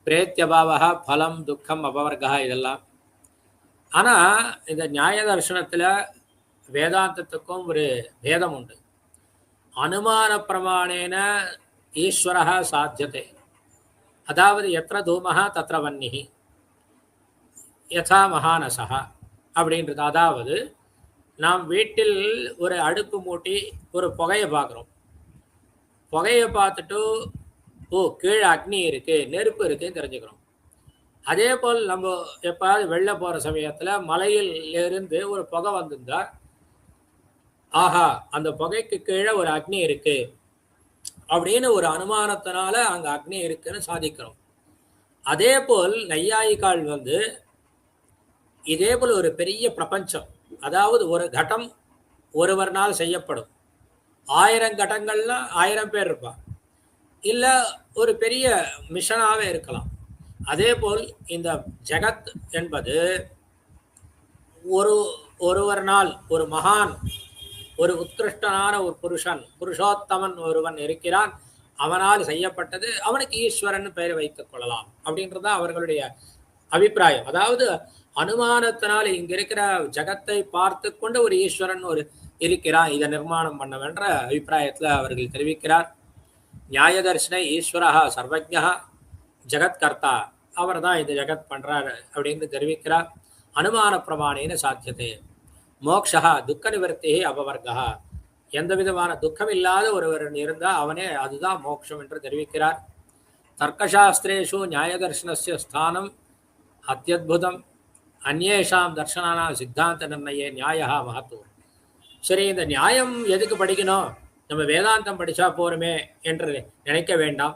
பிரேத்தியபாவா, பலம், துக்கம், அபவர்கா, இதெல்லாம். ஆனா இந்த நியாய தர்சனத்துல வேதாந்தத்துக்கும் ஒரு பேதம் உண்டு. அனுமான பிரமாணேன ஈஸ்வரஹ சாத்தியதே. அதாவது எத்திர தூமஹா தத்ர வன்னிஹி யதா மகானசா அப்படின்றது. அதாவது நாம் வீட்டில் ஒரு அடுப்பு மூட்டி ஒரு புகையை பார்க்குறோம். புகையை பார்த்துட்டு கீழே அக்னி இருக்கு, நெருப்பு இருக்குன்னு தெரிஞ்சுக்கிறோம். அதே போல் நம்ம எப்பாவது வெளில போகிற சமயத்தில் மலையில் இருந்து ஒரு புகை வந்திருந்தா, ஆஹா அந்த புகைக்கு கீழே ஒரு அக்னி இருக்கு அப்படின்னு ஒரு அனுமானத்தினால அங்கே அக்னி இருக்குன்னு சாதிக்கிறோம். அதே போல் நையாயிகால் வந்து இதே போல் ஒரு பெரிய பிரபஞ்சம், அதாவது ஒரு கட்டம் ஒருவர்னால் செய்யப்படும். 1000 கட்டங்கள்னா 1000 பேர் இருப்பா, இல்லை ஒரு பெரிய மிஷனாகவே இருக்கலாம். அதே போல் இந்த ஜெகத் என்பது ஒருவர்னால், ஒரு மகான், ஒரு உத்கிருஷ்டனான ஒரு புருஷோத்தமன் ஒருவன் இருக்கிறான், அவனால் செய்யப்பட்டது, அவனுக்கு ஈஸ்வரன் பெயர் வைத்துக் கொள்ளலாம் அப்படின்றது அவர்களுடைய அபிப்பிராயம். அதாவது அனுமானத்தினால் இங்க இருக்கிற ஜகத்தை பார்த்து கொண்டு ஒரு ஈஸ்வரன் ஒரு இருக்கிறான், இதை நிர்மாணம் பண்ணவென்ற அபிப்பிராயத்துல அவர்கள் தெரிவிக்கிறார். நியாய தர்ஷன ஈஸ்வரஹா சர்வஜ்ஞா ஜகத்கர்த்தா, அவர் தான் இந்த ஜகத் பண்றாரு அப்படின்னு தெரிவிக்கிறார். அனுமான பிரமாணேன சாத்தியத்தை. மோக்ஷா துக்க நிவர்த்தி அபவர்கா, எந்த விதமான துக்கம் இல்லாத ஒருவர் இருந்தால் அவனே அதுதான் மோட்சம் என்று தெரிவிக்கிறார். தர்க்கசாஸ்திரேஷு நியாயதர்ஷனஸ்ய ஸ்தானம் அத்தியுதம், அந்நேஷாம் தர்ஷனானாம் சித்தாந்த நிர்ணய நியாயா மகத்துவம். சரி, இந்த நியாயம் எதுக்கு படிக்கணும், நம்ம வேதாந்தம் படித்தா போருமே என்று நினைக்க வேண்டாம்.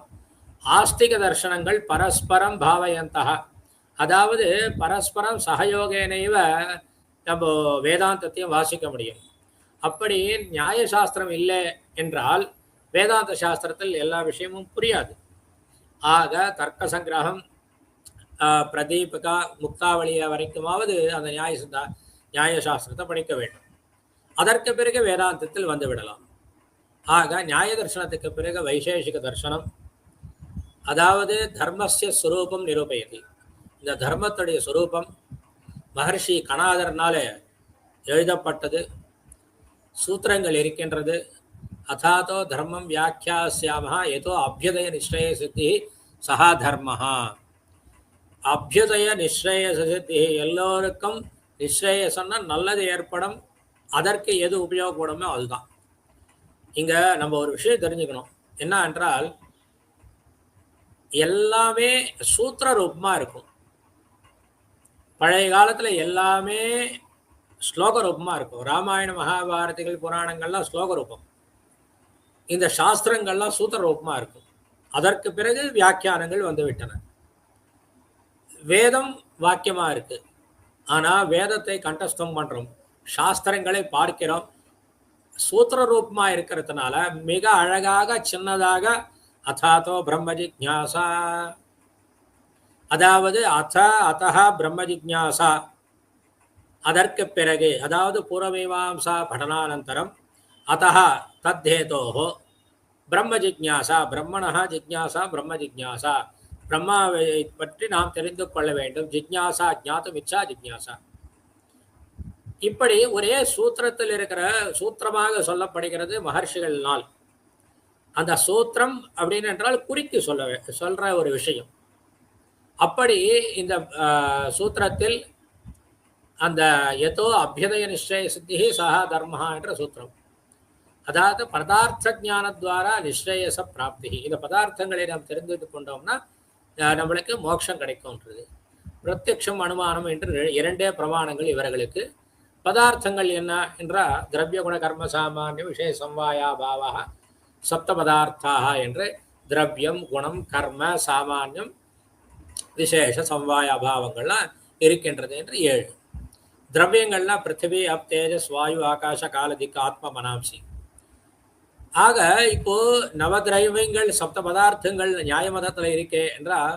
ஆஸ்திக தர்ஷனங்கள் பரஸ்பரம் பாவயந்தா, அதாவது பரஸ்பரம் சகயோகேனைவ நம்ம வேதாந்தத்தையும் வாசிக்க முடியும். அப்படி நியாய சாஸ்திரம் இல்லை என்றால் வேதாந்த சாஸ்திரத்தில் எல்லா விஷயமும் புரியாது. ஆக தர்க்க சங்கிரகம், பிரதீபிகா, முக்தாவளிய வரைக்குமாவது அந்த நியாய சாஸ்திரத்தை படிக்க வேண்டும். அதற்கு பிறகு வேதாந்தத்தில் வந்து விடலாம். ஆக நியாய தர்சனத்துக்கு பிறகு வைசேஷிக தர்சனம், அதாவது தர்மஸ்ய ஸ்வரூபம் நிரூபயதி. இந்த தர்மத்துடைய ஸ்வரூபம் மகர்ஷி கணாதர்னால எழுதப்பட்டது, சூத்திரங்கள் இருக்கின்றது. அதாதோ தர்மம் வியாக்கியாஸ்யாமஹ ஏதோ அபியுதய நிஸ்ரய சித்தி சஹா தர்மஹா. அபியுதய நிஸ்ரய சித்தி, எல்லோருக்கும் நிஸ்ரேயசன்னா நல்லது ஏற்படும், அதற்கு எது உபயோகப்படுமோ அதுதான். இங்க நம்ம ஒரு விஷயம் தெரிஞ்சுக்கணும், என்ன என்றால் எல்லாமே சூத்திர ரூபமா இருக்கும். பழைய காலத்துல எல்லாமே ஸ்லோக ரூபமா இருக்கும். ராமாயண மகாபாரதிகள் புராணங்கள்லாம் ஸ்லோக ரூபம், இந்த சாஸ்திரங்கள்லாம் சூத்திர ரூபமா இருக்கும். அதற்கு பிறகு வியாக்கியானங்கள் வந்து விட்டன. வேதம் வாக்கியமா இருக்கு, ஆனா வேதத்தை கண்டஸ்தம் பண்றோம், சாஸ்திரங்களை பார்க்கிறோம், சூத்திர ரூபமா இருக்கிறதுனால மிக அழகாக சின்னதாக அதாதோ பிரம்ம ஜிக்ஞாசா, அதாவது அத்தஹ பிரம்ம ஜிக்ஞாசா, அதற்கு பிறகு, அதாவது பூர்வமீமாம்சா படனானந்தரம் அத்தஹ தத்தேதோஹோ பிரம்ம ஜிக்ஞாசா, பிரம்மணஹ ஜிக்ஞாசா பிரம்ம ஜிக்ஞாசா பிரம்மாவை பற்றி நாம் தெரிந்து கொள்ள வேண்டும். ஜிக்ஞாசா ஞாத்தும் இச்சா ஜிக்ஞாசா. இப்படி ஒரே சூத்திரத்தில் இருக்கிற சூத்திரமாக சொல்லப்படுகிறது மகர்ஷிகள்னால். அந்த சூத்திரம் அப்படின்னு என்றால் குறித்து சொல்ற ஒரு விஷயம். அப்படி இந்த சூத்திரத்தில் அந்த எதோ அபியதய நிச்சய சித்தி சஹா தர்மஹா என்ற சூத்திரம், அதாவது பதார்த்த ஞானத்வாரா நிச்சயச பிராப்தி. இந்த பதார்த்தங்களை நாம் தெரிந்து கொண்டோம்னா நம்மளுக்கு மோட்சம் கிடைக்கும்ன்றது. பிரத்யக்ஷம் அனுமானம் என்று இரண்டே பிரமாணங்கள் இவர்களுக்கு. பதார்த்தங்கள் என்ன என்றால் திரவிய குண கர்ம சாமானியம் விஷய சம்வாயா பாவா சப்த பதார்த்தாக என்று திரவியம் குணம் கர்ம சாமானியம் விசேஷ சம்வாய அபாவங்கள்லாம் இருக்கின்றது என்று 7. திரவியங்கள்லாம் பிருத்திவி அப் தேஜஸ் வாயு ஆகாஷ காலதிக்கு ஆத்ம மனாம்சி. ஆக இப்போ நவதிரவியங்கள் சப்த பதார்த்தங்கள் நியாய மதத்தில் இருக்கே என்றால்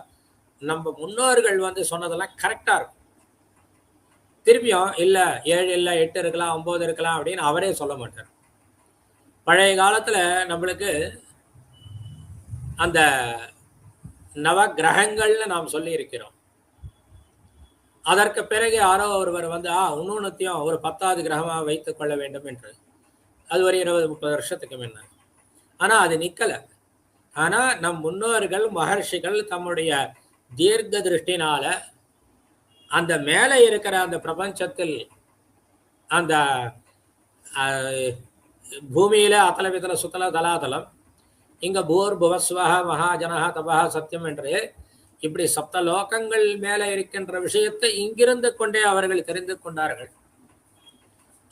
நம்ம முன்னோர்கள் சொன்னதெல்லாம் கரெக்டா இருக்கும். திருப்பியும் இல்லை 7 இல்லை 8 இருக்கலாம் 9 இருக்கலாம் அப்படின்னு அவரே சொல்ல மாட்டார். பழைய காலத்துல நம்மளுக்கு அந்த நவ கிரகங்கள்னு நாம் சொல்லி இருக்கிறோம். அதற்கு பிறகு யாரோ ஒருவர் இன்னொன்னுத்தையும் ஒரு 10வது கிரகமாக வைத்துக் கொள்ள வேண்டும் என்று, அது ஒரு 20-30 வருஷத்துக்கு முன்ன. ஆனா அது நிக்கல. ஆனா நம் முன்னோர்கள் மகர்ஷிகள் தம்முடைய தீர்க்க திருஷ்டினால அந்த மேலே இருக்கிற அந்த பிரபஞ்சத்தில் அந்த பூமியில அத்தல வித்தல சுத்தல தலாதலம், இங்க பூர் புவஸ்வஹ மகாஜனஹ தபஹ சத்தியம் என்று இப்படி சப்த லோகங்கள் மேலே இருக்கின்ற விஷயத்தை இங்கிருந்து கொண்டே அவர்கள் தெரிந்து கொண்டார்கள்.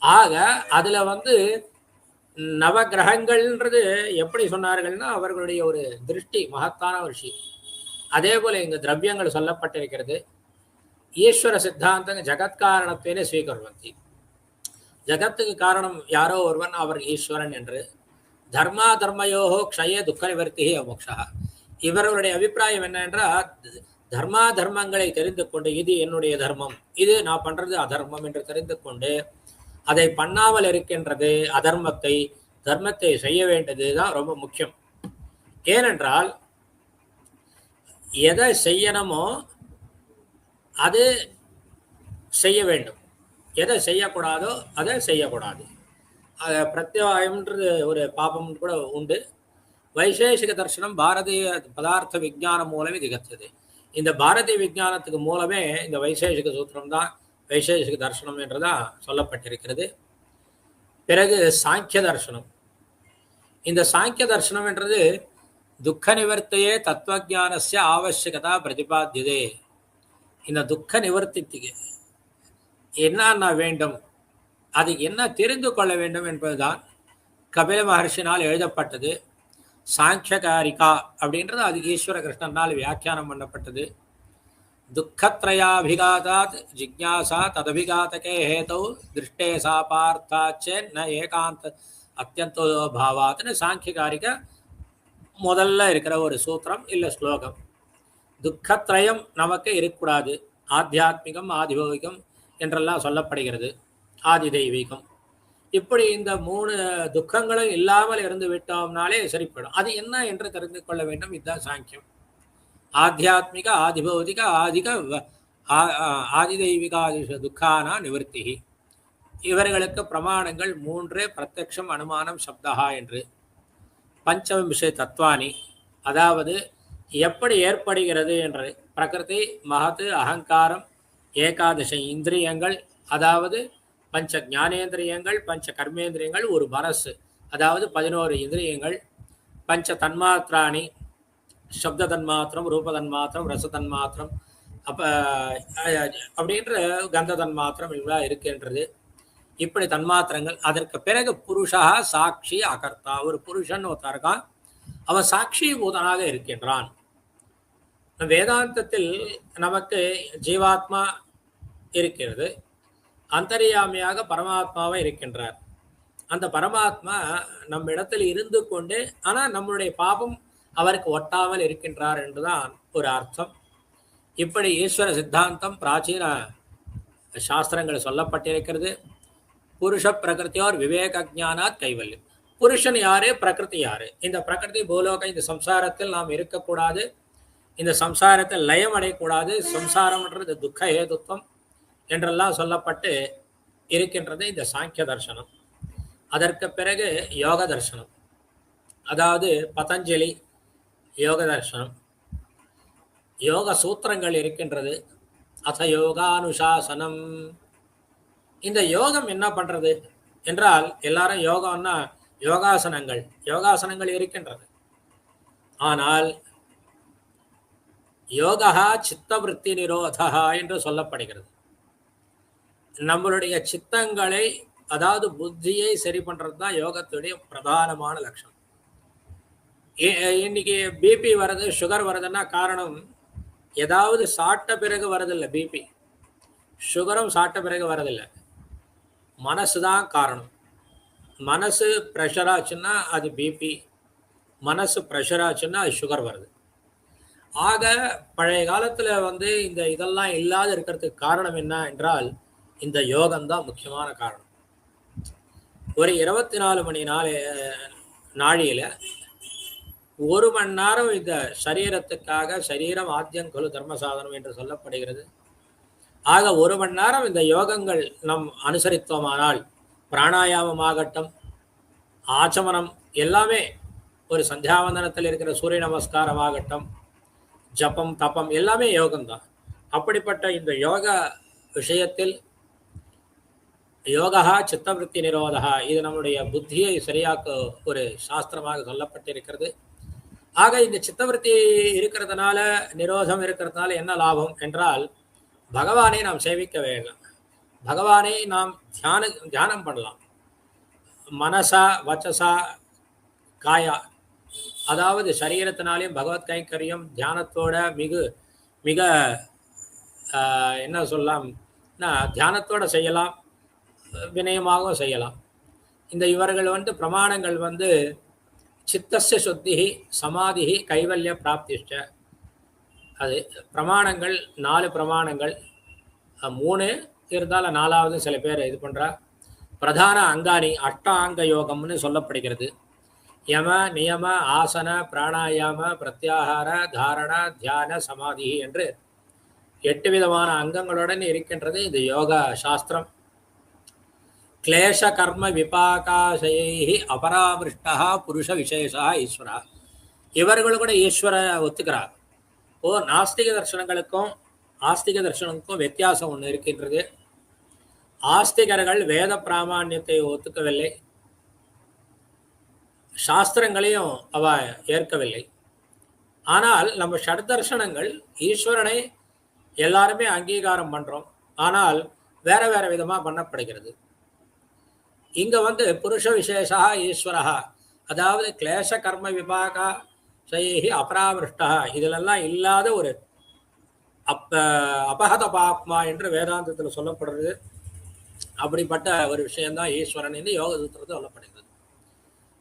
ஆக அதுல நவ கிரகங்கள்ன்றது எப்படி சொன்னார்கள்னா அவர்களுடைய ஒரு திருஷ்டி மகத்தான ஒரு விஷயம். அதே போல இங்க திரவியங்கள் சொல்லப்பட்டிருக்கிறது. ஈஸ்வர சித்தாந்தங்க ஜகத்காரணத்துவனே ஸ்வீகர்வந்தி. ஜகத்துக்கு காரணம் யாரோ ஒருவன், அவர் ஈஸ்வரன் என்று. தர்மா தர்மயோகோ க்ஷய துக்க நிவர்த்தி மோக்ஷா. இவர்களுடைய அபிப்பிராயம் என்ன என்றால் தர்மா தர்மங்களை தெரிந்து கொண்டு இது என்னுடைய தர்மம், இது நான் பண்றது அதர்மம் என்று தெரிந்து கொண்டு அதை பண்ணாமல் இருக்கின்றது தர்மத்தை செய்ய வேண்டியதுதான் ரொம்ப முக்கியம். ஏனென்றால் எதை செய்யணுமோ அது செய்ய வேண்டும், எதை செய்யக்கூடாதோ அதை செய்யக்கூடாது. பிரத்யவாயம்ன்றது ஒரு பாபம் கூட உண்டு. வைசேஷிக தர்சனம் பாரதிய பதார்த்த விஞ்ஞானம் மூலமே திகழ்த்தது. இந்த பாரதிய விஞ்ஞானத்துக்கு மூலமே இந்த வைசேஷிக சூத்திரம் தான் வைசேஷிக தர்சனம் என்றுதான் சொல்லப்பட்டிருக்கிறது. பிறகு சாங்கிய தர்சனம். இந்த சாங்கிய தர்சனம் என்றது துக்க நிவர்த்தியே தத்துவஜானஸ்ய ஆவசியகதா பிரதிபாத்தியதே. இந்த துக்க நிவர்த்திக்கு என்ன வேண்டும், அது என்ன தெரிந்து கொள்ள வேண்டும் என்பதுதான் கபில மகர்ஷினால் எழுதப்பட்டது. சாங்கியகாரிகா அப்படின்றது அது ஈஸ்வர கிருஷ்ணனால் வியாக்கியானம் பண்ணப்பட்டது. துக்கத்ரயாபிகாதாத் ஜிக்ஞாசா ததபிகாதகே ஹேதௌ திருஷ்டே சாபார்த்தாச்சே ந ஏகாந்த அத்தியந்தோ பாவாத்னு சாங்கியகாரிகா முதல்ல இருக்கிற ஒரு சூத்திரம் இல்லை ஸ்லோகம். துக்கத்ரயம் நமக்கு இருக்கக்கூடாது. ஆத்தியாத்மிகம் ஆதிபௌகிகம் என்றெல்லாம் சொல்லப்படுகிறது, ஆதி தெய்வீகம். இப்படி இந்த 3 துக்கங்களும் இல்லாமல் இருந்து விட்டோம்னாலே சரிப்படும். அது என்ன என்று தெரிந்து கொள்ள வேண்டும். இதுதான் சாங்கியம். ஆத்தியாத்மிக ஆதிபௌதிக ஆதி தெய்வீகாதிஷ துக்கானா நிவர்த்தி. இவர்களுக்கு பிரமாணங்கள் 3: பிரத்யக்ஷம் அனுமானம் சப்தா என்று. பஞ்சவிம்ச தத்வானி, அதாவது எப்படி ஏற்படுகிறது என்று. பிரகிருதி மகத்து அகங்காரம் ஏகாதச இந்திரியங்கள், அதாவது பஞ்ச ஞானேந்திரியங்கள் பஞ்ச கர்மேந்திரியங்கள், ஒரு மனசு அதாவது 11 இந்திரியங்கள், பஞ்ச தன்மாத்திராணி சப்த தன்மாத்திரம் ரூப தன்மாத்திரம் ரச தன்மாத்திரம் அப்படின்ற கந்த தன்மாத்திரம் எல்லாம் இருக்கின்றது. இப்படி தன்மாத்திரங்கள். அதற்கு பிறகு புருஷா சாட்சி அகர்த்தா. ஒரு புருஷன் ஒருத்தர் இருக்கான், அவன் சாட்சி பூதனாக இருக்கின்றான். வேதாந்தத்தில் நமக்கு ஜீவாத்மா இருக்கிறது, அந்தர்யாமியாக பரமாத்மாவை இருக்கின்றார். அந்த பரமாத்மா நம்ம இடத்தில் இருந்து கொண்டு ஆனால் நம்மளுடைய பாபம் அவருக்கு ஒட்டாமல் இருக்கின்றார் என்றுதான் ஒரு அர்த்தம். இப்படி ஈஸ்வர சித்தாந்தம் பிராச்சீன சாஸ்திரங்கள் சொல்லப்பட்டிருக்கிறது. புருஷ பிரகிருத்தியோர் விவேக ஜானாத் கைவல்யம். புருஷன் யாரு, பிரகிருதி யாரு? இந்த பிரகிருதி பூலோக இந்த சம்சாரத்தில் நாம் இருக்கக்கூடாது. இந்த சம்சாரத்தை லயம் அடையக்கூடாது, சம்சாரம்ன்றது துக்க ஹேதுத்வம் என்றெல்லாம் சொல்லப்பட்டு இருக்கின்றது இந்த சாங்கிய தர்சனம். அதற்கு பிறகு யோக தர்சனம், அதாவது பதஞ்சலி யோக தர்சனம். யோக சூத்திரங்கள் இருக்கின்றது. அத யோகானுசாசனம். இந்த யோகம் என்ன பண்றது என்றால், எல்லாரும் யோகம்னா யோகாசனங்கள் இருக்கின்றது. ஆனால் யோகா சித்தவருத்தி நிரோதா என்று சொல்லப்படுகிறது. நம்மளுடைய சித்தங்களை, அதாவது புத்தியை சரி பண்றது தான் யோகத்துடைய பிரதானமான லட்சணம். இன்னைக்கு பிபி வருது, சுகர் வருதுன்னா காரணம் ஏதாவது சாப்பிட்ட பிறகு வரதில்லை. பிபி சுகரும் சாப்பிட்ட பிறகு வரதில்லை, மனசு தான் காரணம். மனசு ப்ரெஷர் ஆச்சுன்னா அது பிபி, மனசு ப்ரெஷர் ஆச்சுன்னா அது சுகர் வருது. ஆக பழைய காலத்தில் இதெல்லாம் இல்லாத இருக்கிறதுக்கு காரணம் என்ன என்றால், இந்த யோகம்தான் முக்கியமான காரணம். ஒரு 24 மணி நாழியில் 1 மணி நேரம் இந்த சரீரத்துக்காக, சரீரம் ஆத்தியம் கொலு தர்ம சாதனம் என்று சொல்லப்படுகிறது. ஆக 1 மணி நேரம் இந்த யோகங்கள் நம் அனுசரித்தோமானால், பிராணாயாமமாகட்டும், ஆச்சமனம் எல்லாமே, ஒரு சந்தியாவந்தனத்தில் இருக்கிற சூரிய நமஸ்காரமாகட்டும், ஜபம் தபம் எல்லாமே யோகம்தான். அப்படிப்பட்ட இந்த யோக விஷயத்தில் யோகா சித்தவருத்தி நிரோதா, இது நம்முடைய புத்தியை சரியாக்க ஒரு சாஸ்திரமாக சொல்லப்பட்டிருக்கிறது. ஆக இந்த சித்தவருத்தி இருக்கிறதுனால, நிரோதம் இருக்கிறதுனால என்ன லாபம் என்றால், பகவானை நாம் சேவிக்க வேண்டும், பகவானை நாம் தியானம் பண்ணலாம். மனசா வச்சசா காயா, அதாவது சரீரத்தினாலையும் பகவத் கைங்கரியம் தியானத்தோட மிக என்ன சொல்லலாம், தியானத்தோட செய்யலாம், வினயமாகவும் செய்யலாம். இவர்கள் பிரமாணங்கள் சித்தஸ்ய சுத்தி சமாதி கைவல்ய பிராப்திஷ்ட. அது பிரமாணங்கள் 4 பிரமாணங்கள், 3 இருந்தாலும் 4வது சில பேர் இது பண்ணுறா. பிரதான அங்காணி அஷ்டாங்க யோகம்னு சொல்லப்படுகிறது. யம நியம ஆசன பிராணாயாம பிரத்யாகார தாரண தியான சமாதி என்று 8 விதமான அங்கங்களுடன் இருக்கின்றது இந்த யோக சாஸ்திரம். கிளேஷ கர்ம விபாகாசை அபராமிருஷ்டா புருஷ விசேஷா ஈஸ்வரா. இவர்கள் கூட ஈஸ்வர ஒத்துக்கிறார். நாஸ்திக தர்சனங்களுக்கும் ஆஸ்திக தர்சனங்களுக்கும் வித்தியாசம் ஒன்று இருக்கின்றது. ஆஸ்திகர்கள் வேத பிராமணியத்தை ஒத்துக்கவில்லை, சாஸ்திரங்களையும் அவ ஏற்கவில்லை. ஆனால் நம்ம ஷட்தர்ஷனங்கள் ஈஸ்வரனை எல்லாருமே அங்கீகாரம் பண்றோம், ஆனால் வேற வேற விதமா பண்ணப்படுகிறது. இங்க புருஷ விசேஷா ஈஸ்வரா, அதாவது கிளேச கர்ம விபாகா சைஹி அபராமிருஷ்டா, இதிலெல்லாம் இல்லாத ஒரு அபகத பாப்மா என்று வேதாந்தத்தில் சொல்லப்படுறது. அப்படிப்பட்ட ஒரு விஷயம்தான் ஈஸ்வரன் என்று யோக சூத்திரத்தில் சொல்லப்படுகிறது.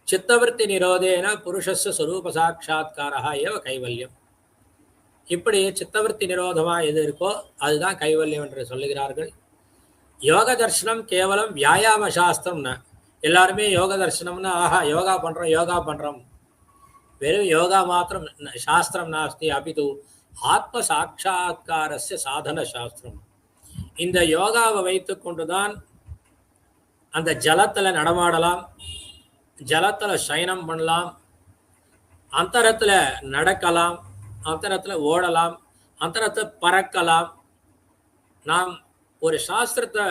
சித்தவருத்தி நிரோதேன புருஷஸ்ய ஸ்வரூப சாட்சாத்காரா ஏவ கைவல்யம். இப்படி சித்தவருத்தி நிரோதமாக எது இருக்கோ அதுதான் கைவல்யம் என்று சொல்லுகிறார்கள். யோக தர்சனம் கேவலம் வியாயாம சாஸ்திரம்னா, எல்லாருமே யோக தர்சனம்னா ஆஹா யோகா பண்றோம், வெறும் யோகா மாத்திரம் சாஸ்திரம் நாஸ்தி, அபிது ஆத்ம சாட்சாத்காரஸ்ய சாதன சாஸ்திரம். இந்த யோகாவை வைத்து கொண்டுதான் அந்த ஜலத்துல நடமாடலாம், ஜலத்துல சயனம் பண்ணலாம், அந்தரத்துல நடக்கலாம், அந்தரத்துல ஓடலாம், அந்தரத்துல பறக்கலாம். நாம் ஒரு சாஸ்திரத்தை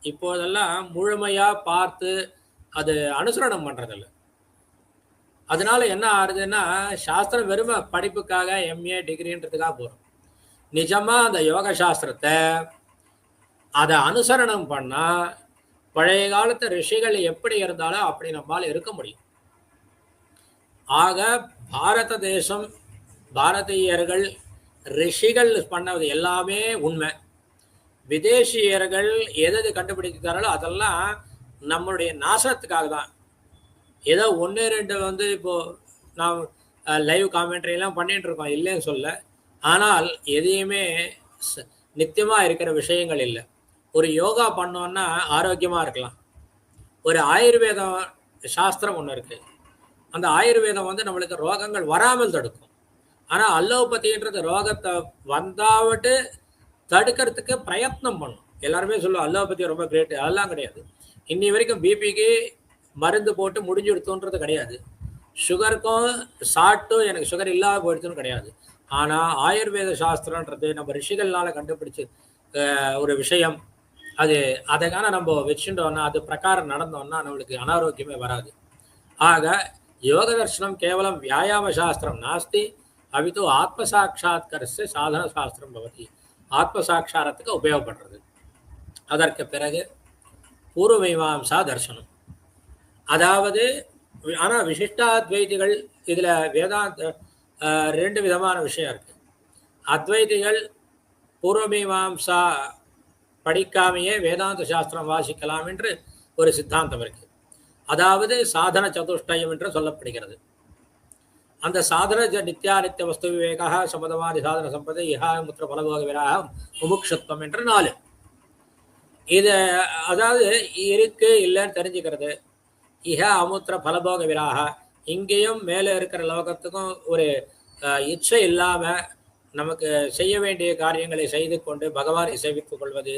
இப்போதெல்லாம் முழுமையா பார்த்து அது அனுசரணம் பண்றதில்லை. அதனால என்ன ஆகுதுன்னா, சாஸ்திரம் வெறும படிப்புக்காக எம்ஏ டிகிரின்றதுக்காக போறோம். நிஜமா அந்த யோக சாஸ்திரத்தை அதை அனுசரணம் பண்ணா பழைய காலத்து ரிஷிகள் எப்படி இருந்தாலும் அப்படி நம்மால் இருக்க முடியும். ஆக பாரத தேசம், பாரதியர்கள் ரிஷிகள் பண்ணது எல்லாமே உண்மை. விதேசியர்கள் எது கண்டுபிடிக்கிறார்களோ அதெல்லாம் நம்மளுடைய நாசத்துக்காக தான். ஏதோ 1-2 இப்போ நாம் லைவ் காமெண்ட்ரி எல்லாம் பண்ணிட்டு இருக்கோம், இல்லைன்னு சொல்ல. ஆனால் எதையுமே நித்தியமா இருக்கிற விஷயங்கள் இல்லை. ஒரு யோகா பண்ணோம்னா ஆரோக்கியமா இருக்கலாம். ஒரு ஆயுர்வேதம் சாஸ்திரம் ஒன்று இருக்கு. அந்த ஆயுர்வேதம் நம்மளுக்கு ரோகங்கள் வராமல் தடுக்கும். ஆனா அலோபதின்றது ரோகத்தை வந்தாவிட்டு தடுக்கிறதுக்கு பிரயத்னம் பண்ணும். எல்லாருமே சொல்லுவோம் அலோபதி ரொம்ப கிரேட், அதெல்லாம் கிடையாது. இன்னி வரைக்கும் பிபிக்கு மருந்து போட்டு முடிஞ்சுடுத்தோன்றது கிடையாது. சுகருக்கும் சாப்பிட்டும் எனக்கு சுகர் இல்லாத போயிடுச்சுன்னு கிடையாது. ஆனா ஆயுர்வேத சாஸ்திரன்றது நம்ம ரிஷிகள்னால கண்டுபிடிச்சு ஒரு விஷயம். அதைக்கான நம்ம வச்சுட்டோம்னா அது பிரகாரம் நடந்தோம்னா நம்மளுக்கு அனாரோக்கியமே வராது. ஆக யோக தர்ஷனம் கேவலம் வியாயாம சாஸ்திரம் நாஸ்தி, அவித்து ஆத்ம சாட்சாத்கரஸ்ய சாதன சாஸ்திரம் பவதி. ஆத்ம சாட்சாரத்துக்கு உபயோகப்படுறது. அதற்கு பிறகு பூர்வ மீமாம்சா தர்சனம். அதாவது ஆனா விசிஷ்டாத்வைதிகள் இதுல வேதாந்த ரெண்டு விதமான விஷயம் இருக்கு. அத்வைதிகள் பூர்வ மீமாம்சா படிக்காமையே வேதாந்த சாஸ்திரம் வாசிக்கலாம் என்று ஒரு சித்தாந்தம் இருக்கு. அதாவது சாதன சதுஷ்டயம் என்று சொல்லப்படுகிறது. அந்த சாதன நித்யானித்திய வஸ்து விவேகா சமதமாதி சாதன சம்பதை இஹா முத்திர பலபோக விராகம் முமுட்சத்துவம் என்று 4. இது அதாவது இருக்கு இல்லைன்னு தெரிஞ்சுக்கிறது. இஹ அமுத்திர பலபோக விராக, இங்கேயும் மேலே இருக்கிற லோகத்துக்கும் ஒரு இச்சை இல்லாம நமக்கு செய்ய வேண்டிய காரியங்களை செய்து கொண்டு பகவானை சேவித்துக் கொள்வது.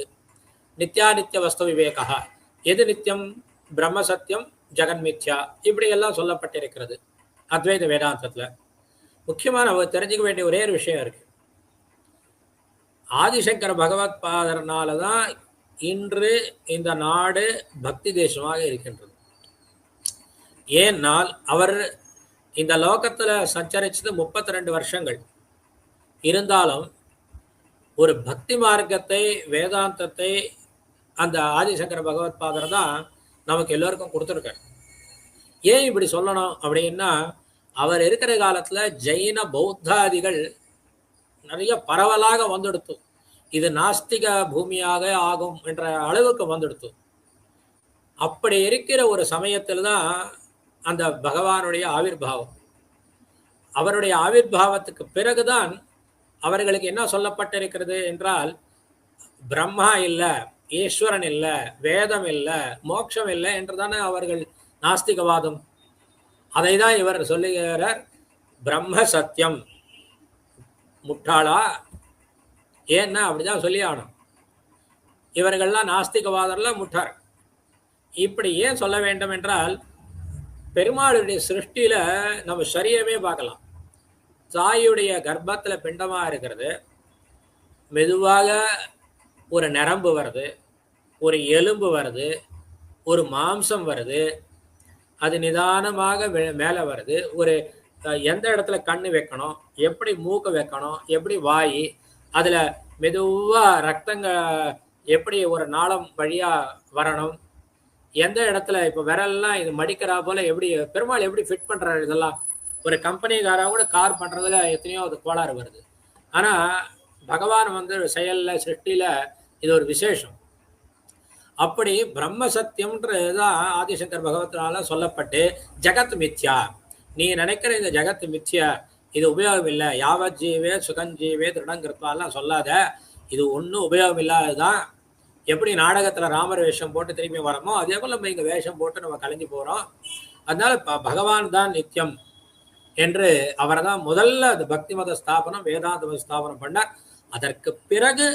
நித்யானித்திய வஸ்து விவேகா, எது நித்தியம்? பிரம்ம சத்தியம், ஜெகன்மித்யா, இப்படி எல்லாம் சொல்லப்பட்டிருக்கிறது அத்வைத வேதாந்தத்துல. முக்கியமா நம்ம தெரிஞ்சுக்க வேண்டிய ஒரே ஒரு விஷயம் இருக்கு. ஆதிசங்கர பகவத் பாதர்னாலதான் இன்று இந்த நாடு பக்தி தேசமாக இருக்கின்றது. ஏன்னால் அவர் இந்த லோகத்துல சஞ்சரிச்சது 32 வருஷங்கள். இருந்தாலும் ஒரு பக்தி மார்க்கத்தை, வேதாந்தத்தை அந்த ஆதிசங்கர பகவத் பாதர் தான் நமக்கு எல்லோருக்கும் கொடுத்துருக்காரு. ஏன் இப்படி சொல்லணும் அப்படின்னா, அவர் இருக்கிற காலத்துல ஜெயின பௌத்தாதிகள் நிறைய பரவலாக வந்துடுத்து. இது நாஸ்திக பூமியாக ஆகும் என்ற அளவுக்கு வந்துடுத்து. அப்படி இருக்கிற ஒரு சமயத்தில் தான் அந்த பகவானுடைய ஆவிர்பாவம். அவருடைய ஆவிர்பாவத்துக்கு பிறகுதான் அவர்களுக்கு என்ன சொல்லப்பட்டிருக்கிறது என்றால், பிரம்மா இல்லை, ஈஸ்வரன் இல்லை, வேதம் இல்லை, மோட்சம் இல்லை என்றுதானே அவர்கள் நாஸ்திகவாதம். அதை தான் இவர் சொல்லுகிறார், பிரம்ம சத்தியம். முட்டாளா? ஏன்னா அப்படிதான் சொல்லி ஆகணும். இவர்கள்லாம் நாஸ்திகவாதம்லாம் முட்டார். இப்படி ஏன் சொல்ல வேண்டும் என்றால், பெருமாளுடைய சிருஷ்டியில நம்ம சரீரமே பார்க்கலாம். தாயுடைய கர்ப்பத்துல பிண்டமா இருக்கிறது, மெதுவாக ஒரு நரம்பு வருது, ஒரு எலும்பு வருது, ஒரு மாம்சம் வருது, அது நிதானமாக மேலே வருது. ஒரு எந்த இடத்துல கண்ணு வைக்கணும், எப்படி மூக்கு வைக்கணும், எப்படி வாய், அதுல மெதுவா ரத்தங்க எப்படி ஒரு நாளம் வழியா வரணும், எந்த இடத்துல இப்போ விரல்லாம் இது மடிக்கிறா போல எப்படி பெருமாள் எப்படி ஃபிட் பண்றாரு. இதெல்லாம் ஒரு கம்பெனிக்காரங்க கூட கார் பண்றதுல எத்தனையோ அது கோளாறு வருது. ஆனா பகவான் செயல்ல சிருஷ்டியில இது ஒரு விசேஷம். அப்படி பிரம்ம சத்தியம்ன்றதுதான் ஆதிசங்கர் பகவத்னால சொல்லப்பட்டு, ஜகத் மித்யா, நீ நினைக்கிற இந்த ஜகத் மித்யா, இது உபயோகம் இல்லை, யாவத் ஜீவே சுகஞ்சீவே திருடங்கிருப்பாலாம் சொல்லாத, இது ஒன்றும் உபயோகம் இல்லாததுதான். எப்படி நாடகத்துல ராமர் வேஷம் போட்டு திரும்பி வரமோ அதே போல நம்ம இங்க வேஷம் போட்டு நம்ம கலைஞ்சு போறோம். அதனால பகவான் தான் நித்தியம் என்று அவரை தான் முதல்ல அது பக்தி மத ஸ்தாபனம், வேதாந்த மத ஸ்தாபனம் பண்ணார். அதற்கு பிறகு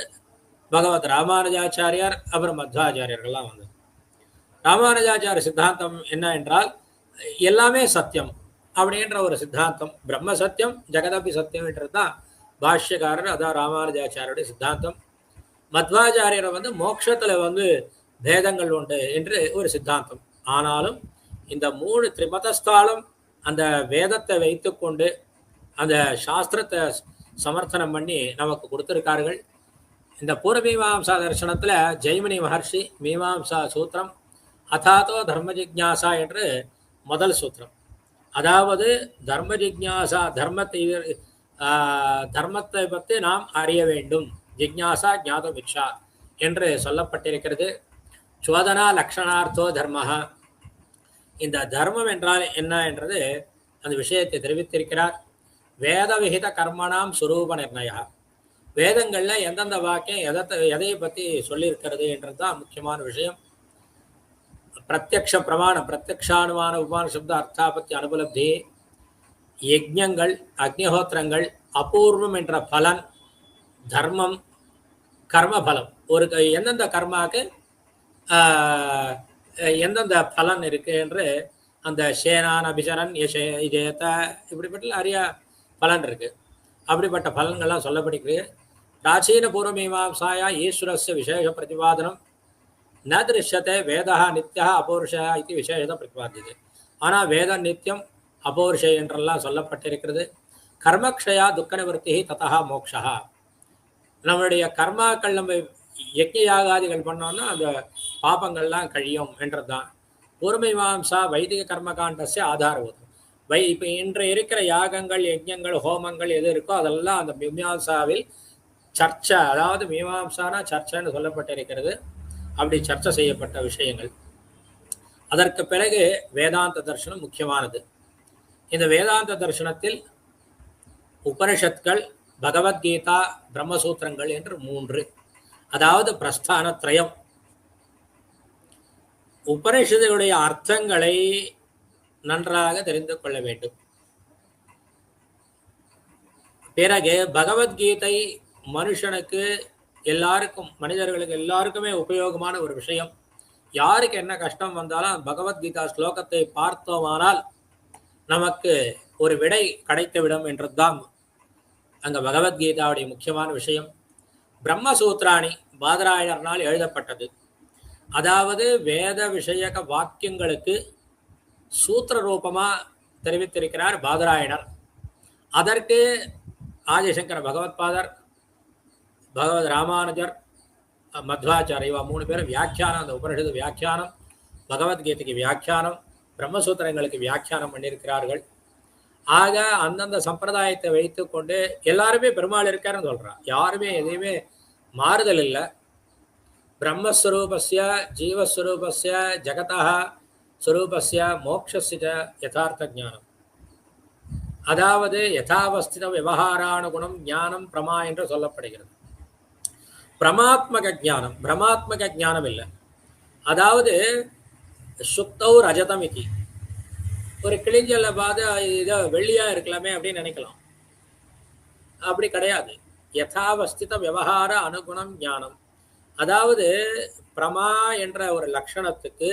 பகவத் ராமானுஜாச்சாரியார், அப்புறம் மத்வாச்சாரியர்கள்லாம் வந்தது. ராமானுஜாச்சாரிய சித்தாந்தம் என்ன என்றால், எல்லாமே சத்தியம் அப்படின்ற ஒரு சித்தாந்தம். பிரம்ம சத்தியம், ஜெகதபி சத்தியம் என்றது தான் பாஷ்யக்காரர், அதான் ராமானுஜாச்சாரியுடைய சித்தாந்தம். மத்வாச்சாரியரை மோட்சத்துல பேதங்கள் உண்டு என்று ஒரு சித்தாந்தம். ஆனாலும் இந்த 3 திரிமதஸ்தாலும் அந்த வேதத்தை வைத்துக்கொண்டு அந்த சாஸ்திரத்தை சமர்த்தனம் பண்ணி நமக்கு கொடுத்திருக்கார்கள். இந்த பூர்வ மீமாம்சா தர்சனத்துல ஜெய்மினி மகர்ஷி மீமாம்சா சூத்திரம் அதாதோ தர்ம ஜிக்ஞாசா என்று முதல் சூத்திரம். அதாவது தர்ம ஜிக்ஞாசா, தர்மத்தை பற்றி நாம் அறிய வேண்டும், ஜிக்ஞாசா ஞாத விக்ஷா என்று சொல்லப்பட்டிருக்கிறது. சோதனா லக்ஷணார்த்தோ தர்மஹா, இந்த தர்மம் என்றால் என்ன என்றது அந்த விஷயத்தை தெரிவித்திருக்கிறார். வேத விகித கர்மணாம் சுரூப நிர்ணயா, வேதங்கள்ல எந்தெந்த வாக்கியம் எதை பற்றி சொல்லியிருக்கிறது என்றது தான் முக்கியமான விஷயம். பிரத்யக்ஷ பிரமாணம், பிரத்யக்ஷானுமான உபமான சப்த அர்த்தாபத்தி அனுபலப்தி, யஜ்ஞங்கள், அக்னிஹோத்திரங்கள், அபூர்வம் என்ற பலன், தர்மம், கர்ம பலம். ஒரு எந்தெந்த கர்மாக்கு எந்தெந்த பலன் இருக்கு என்று அந்த சேனான் அபிசரன் யசேத இப்படிப்பட்ட நிறைய பலன் இருக்கு. அப்படிப்பட்ட பலன்கள்லாம் சொல்லப்படுகிறது. பிராச்சீன பூர்வமீமாம்சாயா ஈஸ்வரஸ்ய விசேஷ பிரதிபாதனம் ந திருஷ்யத்தை வேதா நித்யா அபௌருஷா இது விசேஷத்தை பிரதிபாதியது. ஆனால் வேதம் நித்தியம் அபௌருஷை என்றெல்லாம் சொல்லப்பட்டிருக்கிறது. கர்மக்ஷயா துக்க நிவர்த்தி ததா மோக்ஷா. நம்மளுடைய கர்மாக்கள் நம்ம யஜ்ஞ யாகாதிகள் பண்ணோம்னா அந்த பாபங்கள்லாம் கழியும் என்றதுதான் பூர்வமீமாம்சா வைதிக கர்மகாண்டஸ்ய ஆதாரபூதம். இப்போ இன்று இருக்கிற யாகங்கள், யஜ்ஞங்கள், ஹோமங்கள் எது இருக்கோ அதெல்லாம் அந்த மீமாம்சாவில் சர்ச்சை, அதாவது மீமாம்சானா சர்ச்சைன்னு சொல்லப்பட்டிருக்கிறது. அப்படி சர்ச்சை செய்யப்பட்ட விஷயங்கள். அதற்கு பிறகு வேதாந்த தர்சனம் முக்கியமானது. இந்த வேதாந்த தர்சனத்தில் உபனிஷத்கள், பகவத்கீதா, பிரம்மசூத்திரங்கள் என்று 3, அதாவது பிரஸ்தான திரயம். உபனிஷத்துடைய அர்த்தங்களை நன்றாக தெரிந்து கொள்ள வேண்டும். பிறகு பகவத்கீதை மனுஷனுக்கு எல்லாருக்கும், மனிதர்களுக்கு எல்லாருக்குமே உபயோகமான ஒரு விஷயம். யாருக்கு என்ன கஷ்டம் வந்தாலும் பகவத்கீதா ஸ்லோகத்தை பார்த்தோமானால் நமக்கு ஒரு விடை கிடைத்துவிடும் என்றுதான் அங்க பகவத்கீதாவுடைய முக்கியமான விஷயம். பிரம்மசூத்ராணி பாதராயணர்னால் எழுதப்பட்டது. அதாவது வேத விஷயக வாக்கியங்களுக்கு சூத்திர ரூபமா தெரிவித்திருக்கிறார் பாதராயணர். அதற்கு ஆதிசங்கர பகவத்பாதர், பகவத் ராமானுஜர், மத்வாச்சார் இவா 3 பேரும் வியாக்கியானம், அந்த உபனிஷத்து வியாக்கியானம், பகவத்கீதைக்கு வியாக்கியானம், பிரம்மசூத்திரங்களுக்கு வியாக்கியானம் பண்ணியிருக்கிறார்கள். ஆக அந்தந்த சம்பிரதாயத்தை வைத்து கொண்டு எல்லாருமே பெருமாள் இருக்காருன்னு சொல்றான். யாருமே எதையுமே மாறுதல் இல்லை. பிரம்மஸ்வரூபஸ்ய ஜீவஸ்வரூபஸ்ய ஜகதா ஸ்வரூபஸ்ய மோக்ஷஸ்ய யதார்த்த ஞானம். அதாவது யதாவஸ்தித விவகாரானுகுணம் ஞானம் பிரமா என்று சொல்லப்படுகிறது. பிரமாத்மக ஞானம், பிரமாத்மக ஞானம் இல்லை. அதாவது சுக்தௌ ரஜதம் இதி. ஒரு கிளிஞ்சல்ல பார்த்து இதோ வெள்ளியா இருக்கலாமே அப்படின்னு நினைக்கலாம். அப்படி கிடையாது. யதாவஸ்தித விவகார அனுகுணம் ஞானம். அதாவது பிரமா என்ற ஒரு லட்சணத்துக்கு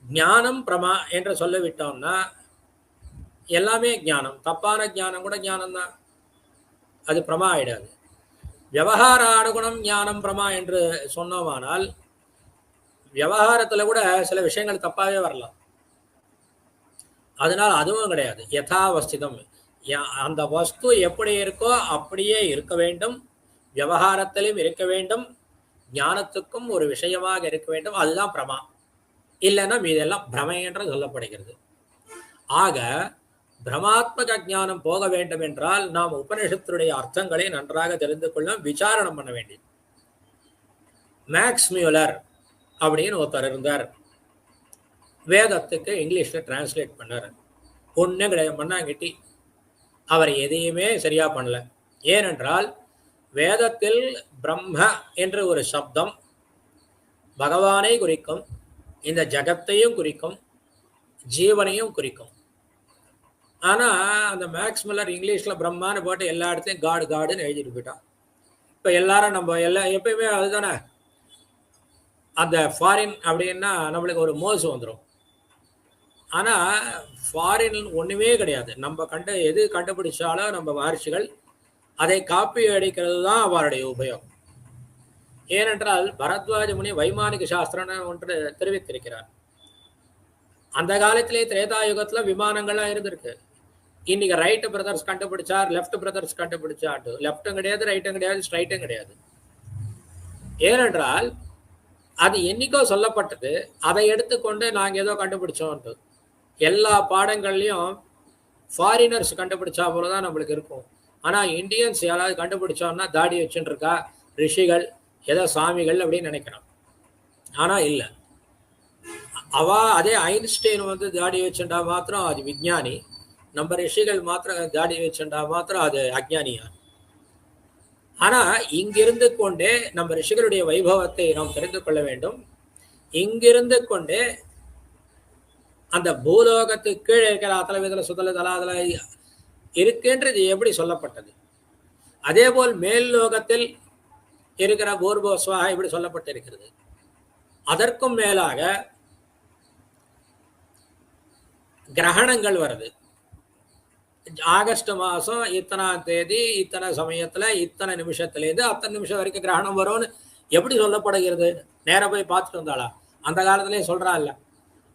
ஞானம் பிரமா என்று சொல்லிவிட்டோம்னா எல்லாமே ஞானம். தப்பான ஞானம் கூட ஞானம் தான், அது பிரமா ஆயிடாது. விவகார அனுகுணம் ஞானம் பிரமா என்று சொன்னோமானால் விவகாரத்துல கூட சில விஷயங்கள் தப்பாவே வரலாம். அதனால் அதுவும் கிடையாது. யதாவஸ்திதம், அந்த வஸ்து எப்படி இருக்கோ அப்படியே இருக்க வேண்டும். விவகாரத்திலும் இருக்க வேண்டும், ஞானத்துக்கும் ஒரு விஷயமாக இருக்க வேண்டும். அதுதான் பிரமா. இல்லைன்னா மீதெல்லாம் பிரமை என்று சொல்லப்படுகிறது. ஆக பிரமாத்மக ஞானம் போக வேண்டும் என்றால் நாம் உபனிஷத்துடைய அர்த்தங்களை நன்றாக தெரிந்து கொள்ள விசாரணம் பண்ண வேண்டியது. மேக்ஸ் மியூலர் அப்படின்னு ஒருத்தர் இருந்தார். வேதத்துக்கு இங்கிலீஷ்ல டிரான்ஸ்லேட் பண்ணார். ஒன்றும் கிடையாது, மண்ணாங்கட்டி. அவர் எதையுமே சரியா பண்ணல. ஏனென்றால் வேதத்தில் பிரம்ம என்ற ஒரு சப்தம் பகவானை குறிக்கும், இந்த ஜகத்தையும் குறிக்கும், ஜீவனையும் குறிக்கும். ஆனா அந்த மேக்ஸ் மில்லர் இங்கிலீஷ்ல பிரம்மான்னு போட்டு எல்லா இடத்தையும் காடு காடுன்னு எழுதிட்டு போயிட்டான். இப்ப எல்லாரும் நம்ம எப்பயுமே அதுதானே, அந்த ஃபாரின் அப்படின்னா நம்மளுக்கு ஒரு மோசு வந்துடும். ஆனா ஃபாரின் ஒண்ணுமே கிடையாது. நம்ம எது கண்டுபிடிச்சாலும் நம்ம மகர்ஷிகள் அதை காப்பி அடிக்கிறது தான் அவருடைய உபயோகம். ஏனென்றால் பரத்வாஜ முனி வைமானிக சாஸ்திரம் ஒன்று தெரிவித்திருக்கிறார். அந்த காலத்திலே திரேதாயுகத்துல விமானங்கள்லாம் இருந்திருக்கு. இன்னைக்கு ரைட் பிரதர்ஸ் கண்டுபிடிச்சார், லெஃப்ட் பிரதர்ஸ் கண்டுபிடிச்சாட்டு. லெஃப்டும் கிடையாது, ரைட்டும் கிடையாது, ஸ்ட்ரைட்டும் கிடையாது. ஏனென்றால் அது என்னைக்கோ சொல்லப்பட்டது. அதை எடுத்துக்கொண்டு நாங்கள் ஏதோ கண்டுபிடிச்சோன்ட்டு எல்லா பாடங்கள்லையும் ஃபாரினர்ஸ் கண்டுபிடிச்சா போலதான் நம்மளுக்கு இருக்கும். ஆனால் இந்தியன்ஸ் யாராவது கண்டுபிடிச்சோம்னா தாடி வச்சுட்டு இருக்கா, ரிஷிகள் ஏதோ சாமிகள் அப்படின்னு நினைக்கிறோம். ஆனால் இல்லை. அதே ஐன்ஸ்டைன் தாடி வச்சுட்டா மாத்திரம் அது விஞ்ஞானி, நம்ம ரிஷிகள் மாத்திரம் தாடி வச்சுட்டா மாத்திரம் அது அஜ்ஞானியா. ஆனா இங்கிருந்து கொண்டே நம்ம ரிஷிகளுடைய வைபவத்தை நாம் தெரிந்து கொள்ள வேண்டும். இங்கிருந்து கொண்டே அந்த பூலோகத்துக்கு கீழே இருக்கிற அத்தல விதல சுதல தலாதல இருக்குன்றது எப்படி சொல்லப்பட்டது? அதேபோல் மேல் லோகத்தில் இருக்கிற பூர்வோஸ்வாக இப்படி சொல்லப்பட்டிருக்கிறது. அதற்கும் மேலாக கிரகணங்கள் வருது. ஆகஸ்ட் மாசம் இத்தனாம் தேதி இத்தனை சமயத்துல இத்தனை நிமிஷத்துலேருந்து அத்தனை நிமிஷம் வரைக்கும் கிரகணம் வரும்னு எப்படி சொல்லப்படுகிறது? நேர போய் பார்த்துட்டு வந்தாளா? அந்த காலத்திலே சொல்றா இல்ல.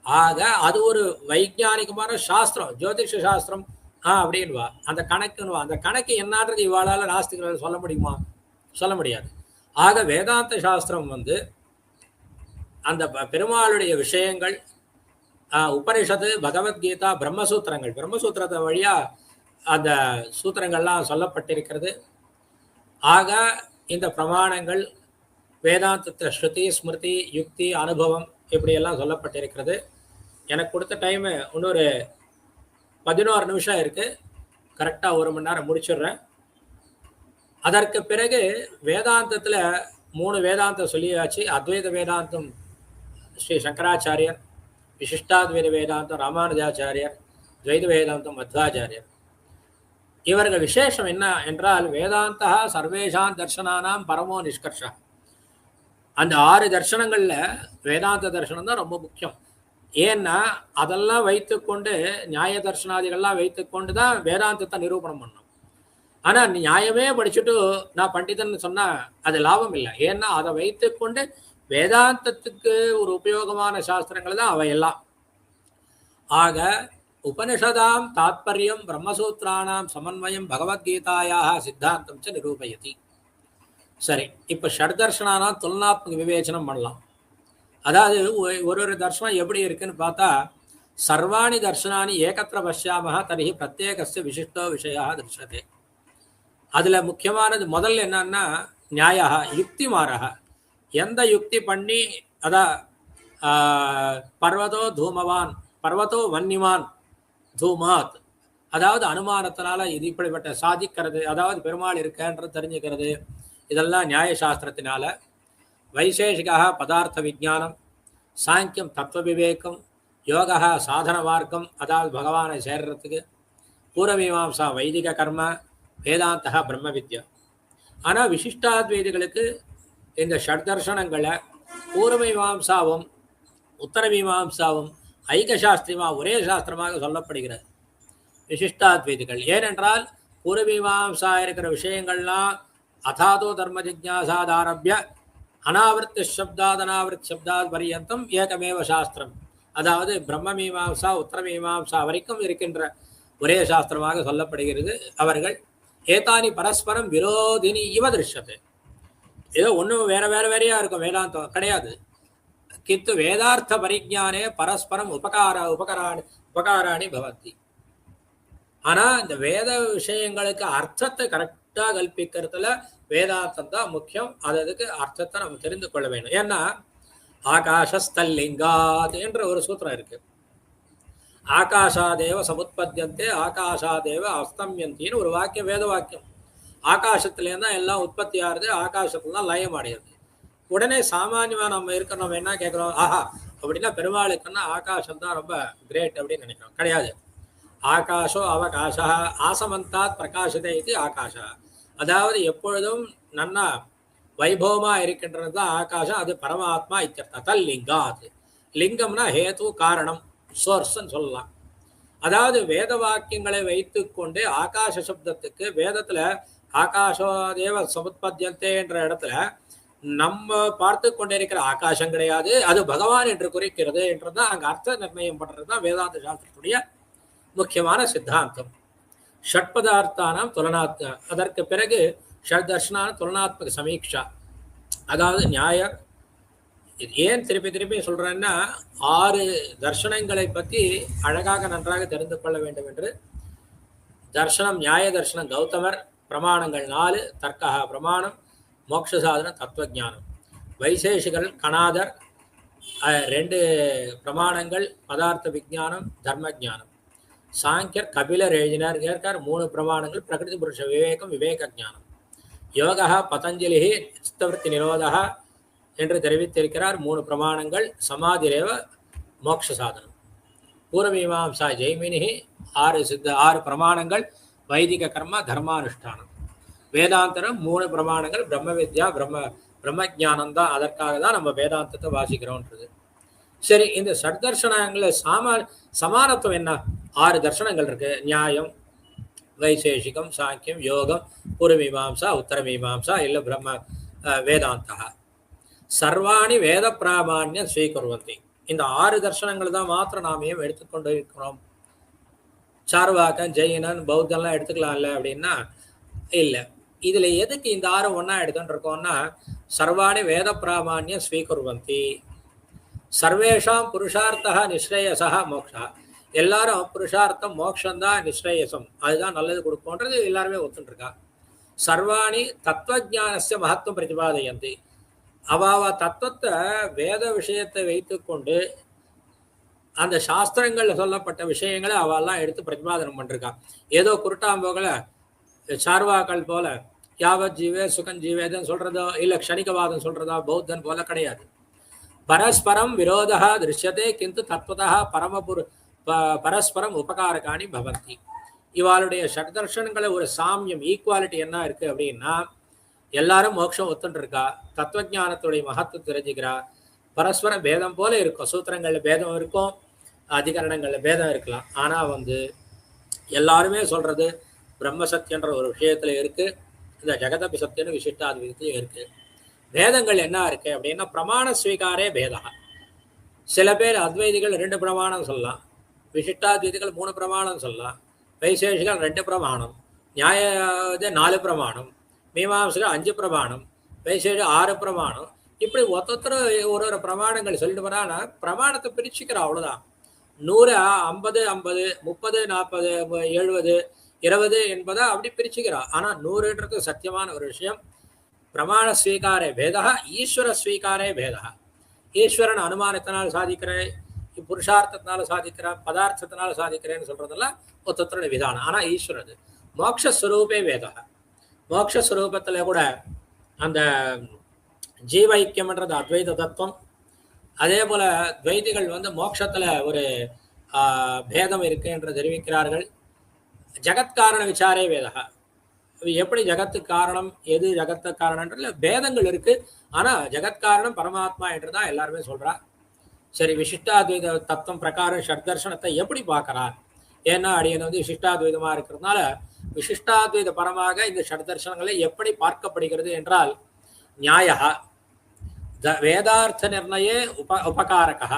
ஆக அது ஒரு வைஜானிகமான சாஸ்திரம், ஜோதிஷ சாஸ்திரம் அப்படின்வா. அந்த கணக்குன்னுவா. அந்த கணக்கு என்னான்றது இவாளால நாஸ்திகர்கள் சொல்ல முடியுமா? சொல்ல முடியாது. ஆக வேதாந்த சாஸ்திரம் அந்த பெருமாளுடைய விஷயங்கள், உபனிஷத்து, பகவத்கீதா, பிரம்மசூத்திரங்கள், பிரம்மசூத்திரத்தை வழியா அந்த சூத்திரங்கள்லாம் சொல்லப்பட்டிருக்கிறது. ஆக இந்த பிரமாணங்கள் வேதாந்தத்தில் ஸ்ருதி, ஸ்மிருதி, யுக்தி, அனுபவம் இப்படியெல்லாம் சொல்லப்பட்டிருக்கிறது. எனக்கு கொடுத்த டைமு இன்னொரு 11 நிமிஷம் இருக்கு. கரெக்டாக 1 மணி நேரம் முடிச்சிடுறேன். அதற்கு பிறகு வேதாந்தத்தில் 3 வேதாந்தம் சொல்லியாச்சு. அத்வைத வேதாந்தம் ஸ்ரீ சங்கராச்சாரியர், விசிஷ்டாத்வைத வேதாந்தம் ராமானுஜாச்சாரியர், துவைத வேதாந்தம் மத்வாச்சாரியர். இவர்கள் விசேஷம் என்ன என்றால், வேதாந்தா சர்வேஷாம் தர்சனானாம் பரமோ நிஷ்கர்ஷா. அந்த 6 தர்சனங்கள்ல வேதாந்த தர்சனம் தான் ரொம்ப முக்கியம். ஏன்னா அதெல்லாம் வைத்துக்கொண்டு, நியாய தர்சனாதிகள்லாம் வைத்துக்கொண்டு தான் வேதாந்தத்தை நிரூபணம் பண்ணணும். ஆனா நியாயமே படிச்சுட்டு நான் பண்டிதன் சொன்னா அது லாபம் இல்லை. ஏன்னா அதை வைத்துக்கொண்டு வேதாந்தத்துக்கு ஒரு உபயோகமான சாஸ்திரங்கள் தான் அவையெல்லாம். ஆக உபனிஷதாம் தாத்பரியம் பிரம்மசூத்ராணாம் சமன்வயம் பகவத்கீதாயாக சித்தாந்தம் ச நிரூபயதி. சரி, இப்போ ஷட்தர்ஷனானா துலனாத்மக விவேச்சனம் பண்ணலாம். அதாவது ஒரு தர்ஷனம் எப்படி இருக்குன்னு பார்த்தா, சர்வாணி தர்ஷனானி ஏகத்திர பஷ்யாமஹ தர்ஹி பிரத்யேகஸ்ய விசிஷ்டோ விஷயா திருஷ்யதே. அதுல முக்கியமானது முதல்ல என்னன்னா நியாயா யுக்தி மாறக. எந்த யுக்தி பண்ணி, அதான் பர்வதோ தூமவான் பர்வதோ வன்னிமான் தூமாத், அதாவது அனுமானத்தினால இது இப்படிப்பட்ட சாதிக்கிறது, அதாவது பெருமாள் இருக்கன்றது தெரிஞ்சுக்கிறது, இதெல்லாம் நியாயசாஸ்திரத்தினால. வைசேஷிகா பதார்த்த விஜானம், சாங்கியம் தத்துவ விவேகம், யோகா சாதன மார்க்கம், அதாவது பகவானை சேர்றதுக்கு, பூர்வமீமாம்சா வைதிக கர்ம, வேதாந்தா பிரம்ம வித்யா. ஆனால் விசிஷ்டாத்வைதிகளுக்கு இந்த ஷட்தர்ஷனங்களை பூர்வமீமாம்சாவும் உத்தரமீமாம்சாவும் ஐகசாஸ்திரமா ஒரே சாஸ்திரமாக சொல்லப்படுகிறது விசிஷ்டாத்வைதிகள். ஏனென்றால் பூர்வமீமாம்சா இருக்கிற விஷயங்கள்லாம் அதாதோ தர்ம ஜிக்ஞாசாதாரபிய அனாவிருத்த சப்தாத் அனாவிருத்த சப்தாத் பரியந்தம் ஏகமேவ சாஸ்திரம், அதாவது பிரம்ம மீமாம்சா உத்தரமீமாம்சா வரைக்கும் இருக்கின்ற ஒரே சாஸ்திரமாக சொல்லப்படுகிறது. அவர்கள் ஏதானி பரஸ்பரம் விரோதினி இவ திருஷ்யத்தை. ஏதோ ஒன்றும் வேறையா இருக்கும், வேதாந்தம் கிடையாது. கித்து வேதார்த்த பரிஜானே பரஸ்பரம் உபகாராணி பவந்தி. ஆனா இந்த வேத விஷயங்களுக்கு அர்த்தத்தை கரெக்டா கல்பிக்கிறதுல வேதாந்தம் தான் முக்கியம். அதுக்கு அர்த்தத்தை நம்ம தெரிந்து கொள்ள வேண்டும். ஏன்னா ஆகாஷஸ்தல்லிங்காத் என்ற ஒரு சூத்திரம் இருக்கு. ஆகாஷாதேவ சமுத்பத்தியந்தே ஆகாஷாதேவ அஸ்தமியந்தின்னு ஒரு வாக்கியம், வேத வாக்கியம். ஆகாசத்துலேருந்து தான் எல்லாம் உற்பத்தி ஆகுது, ஆகாசத்துல தான் லயம் அடையுது. உடனே சாமானியமாக நம்ம என்ன கேட்குறோம், ஆஹா அப்படின்னா பெருமாளுக்குன்னா ஆகாசம் தான் ரொம்ப கிரேட் அப்படின்னு நினைக்கிறோம். கிடையாது. ஆகாஷோ அவகாஷா ஆசமந்தாத் பிரகாசத்தை இது ஆகாஷா. அதாவது எப்பொழுதும் நன்னா வைபவமா இருக்கின்றது தான் ஆகாசம். அது பரமாத்மா இத்தியர்த்தம். தல்லிங்காத், லிங்கம்னா ஹேது காரணம், சோர்ஸ்ன்னு சொல்லலாம். அதாவது வேத வாக்கியங்களை வைத்து கொண்டு ஆகாச சப்தத்துக்கு வேதத்துல ஆகாஷோதேவ சமுத்பத்தியந்தே என்ற இடத்துல நம்ம பார்த்து கொண்டிருக்கிற ஆகாசம் கிடையாது, அது பகவான் என்று குறிக்கிறது என்றுதான் அங்க அர்த்த நிர்ணயம் பண்றது தான் வேதாந்த சாஸ்திரத்துடைய முக்கியமான சித்தாந்தம். ஷட்பதார்த்தானாம் துலனாத்ம. அதற்கு பிறகு ஷட்தர்ஷனான துலனாத்மக சமீக்ஷா, அதாவது நியாய. ஏன் திருப்பி சொல்றேன்னா 6 தர்ஷனங்களை பற்றி அழகாக நன்றாக தெரிந்து கொள்ள வேண்டும் என்று. தர்ஷனம் நியாய தர்ஷனம் கௌதமர், பிரமாணங்கள் 4, தர்க்கா பிரமாணம், மோட்ச சாதன தத்துவஜானம். வைசேஷிகள் கணாதர் 2 பிரமாணங்கள், பதார்த்த விஜானம் தர்ம ஜானம். சாங்கியர் கபிலர் எழுதினார் 3 பிரமாணங்கள், பிரகிருதி புருஷ விவேகம் விவேக ஜானம். யோகா பதஞ்சலி சித்தவருத்தி நிரோதா என்று தெரிவித்திருக்கிறார் 3 பிரமாணங்கள், சமாதிரேவ மோட்ச சாதனம். பூர்வமீமாம்சா ஜெய்மினி 6 பிரமாணங்கள், வைதிக கர்மா, தர்மானுஷ்டானம். வேதாந்தரம் 3 பிரமாணங்கள். பிரம்ம வித்யா, பிரம்ம ஜானம் தான். அதற்காக தான் நம்ம வேதாந்தத்தை வாசிக்கிறோன்றது. சரி, இந்த ஷட்தர்ஷனங்கள சமானத்துவம் என்ன? 6 தர்ஷனங்கள் இருக்கு. நியாயம், வைசேஷிகம், சாங்கியம், யோகம், பூர்வமீமாம்சா, உத்தரமீமாம்சா, இல்ல பிரம்ம வேதாந்தா. சர்வாணி வேத பிராமான்யம் ஸ்வீகுர்வந்தி. இந்த 6 தர்ஷனங்கள் தான் மாத்திரம் நாம் ஏன் எடுத்துக்கொண்டு இருக்கிறோம்? சார்வாக்கன், ஜெயினன், பௌத்தன்லாம் எடுத்துக்கலாம்ல அப்படின்னா இல்லை. இதுல எதுக்கு இந்த 6 ஒன்னா எடுத்துட்டு இருக்கோம்னா, சர்வாணி வேத பிராமான்யம் ஸ்வீகுர்வந்தி. சர்வேஷாம் புருஷார்த்தா நிஸ்ரேயசா மோக்ஷா. எல்லாரும் புருஷார்த்தம் மோக்ஷந்தான் நிஸ்ரேயசம், அதுதான் நல்லது கொடுப்போன்றது எல்லாருமே ஒத்துட்டு இருக்கா. சர்வாணி தத்துவஜானஸ்ய மகத்துவம் பிரதிபாதயந்தி. அவாவ தத்துவத்தை, வேத விஷயத்தை வைத்துக்கொண்டு அந்த சாஸ்திரங்கள்ல சொல்லப்பட்ட விஷயங்களை அவெல்லாம் எடுத்து பிரதிபாதனம் பண்ணிருக்கா. ஏதோ குருட்டாம்போகல சார்வாக்கள் போல யாவத் ஜீவே சுகன் ஜீவேதன் சொல்றதோ இல்ல க்ஷணிகவாதம் சொல்றதோ பௌத்தன் போல கிடையாது. பரஸ்பரம் விரோதா திருஷ்யதே கிந்து தத்வதா பரஸ்பரம் உபகாரகாணி பவந்தி. இவாளுடைய ஷட்தர்ஷனங்களை ஒரு சாமியம், ஈக்குவாலிட்டி என்ன இருக்கு அப்படின்னா, எல்லாரும் மோட்சம் ஒத்துட்டு இருக்கா, தத்துவஜானத்துடைய மகத்துவம் தெரிஞ்சுக்கிறா, பரஸ்பரம் பேதம் போல இருக்கும். சூத்திரங்கள்ல பேதம் இருக்கும், அதிகரணங்கள்ல பேதம் இருக்கலாம். ஆனா எல்லாருமே சொல்றது பிரம்ம சத்தியன்ற ஒரு விஷயத்துல இருக்கு. இந்த ஜெகதபி சத்தியன்னு விசிஷ்டாத்வைத்தியம் இருக்கு. வேதங்கள் என்ன இருக்கு அப்படின்னா, பிரமாண ஸ்வீகாரே பேதா. சில பேர் அத்வைதிகள் 2 பிரமாணம் சொல்லலாம், விசிஷ்டாத்வைதிகள் 3 பிரமாணம் சொல்லலாம், வைசேஷிகள் 2 பிரமாணம், நியாய 4 பிரமாணம், மீமாம்சைகள் 5 பிரமாணம், வைசேஷம் 6 பிரமாணம். இப்படி ஒருத்தர் ஒரு பிரமாணங்கள் சொல்லிட்டு வரானா பிரமாணத்தை பிரிச்சுக்கிறா, அவ்வளவுதான். 100, 50, 50, 30, 40, 70, 20 என்பதை அப்படி பிரிச்சுக்கிறா. ஆனா 100ன்றது சத்தியமான ஒரு விஷயம். பிரமாண ஸ்வீகாரே பேதா, ஈஸ்வர ஸ்வீகாரே பேதா. ஈஸ்வரன் அனுமானத்தினால் சாதிக்கிறேன், புருஷார்த்தத்தினால சாதிக்கிறேன், பதார்த்தத்தினால சாதிக்கிறேன்னு சொல்றதெல்லாம் ஒருத்தருடைய விதானம். ஆனா ஈஸ்வரது மோட்சஸ்வரூபே வேதா. மோட்சஸ்வரூபத்துல கூட அந்த ஜீவ ஐக்கியம்ன்றது அத்வைத தத்துவம். அதே போல துவைதிகள் மோட்சத்துல ஒரு பேதம் இருக்கு என்று தெரிவிக்கிறார்கள். ஜகத்காரண விசாரே வேதா. எப்படி ஜகத்து காரணம், எது ஜகத்து காரணம்ன்றதுல பேதங்கள் இருக்கு. ஆனா ஜகத்காரணம் பரமாத்மா என்றுதான் எல்லாருமே சொல்றா. சரி, விசிஷ்டாத்வைத தத்துவம் பிரகாரம் ஷட்தர்ஷனத்தை எப்படி பார்க்கறார்? ஏன்னா அடியன் விசிஷ்டாத்வைதமா இருக்கிறதுனால விசிஷ்டாத்வைத பரமாக இந்த ஷட்தர்ஷனங்களை எப்படி பார்க்கப்படுகிறது என்றால், நியாய வேதார்த்த நிர்ணயே உபகாரகா.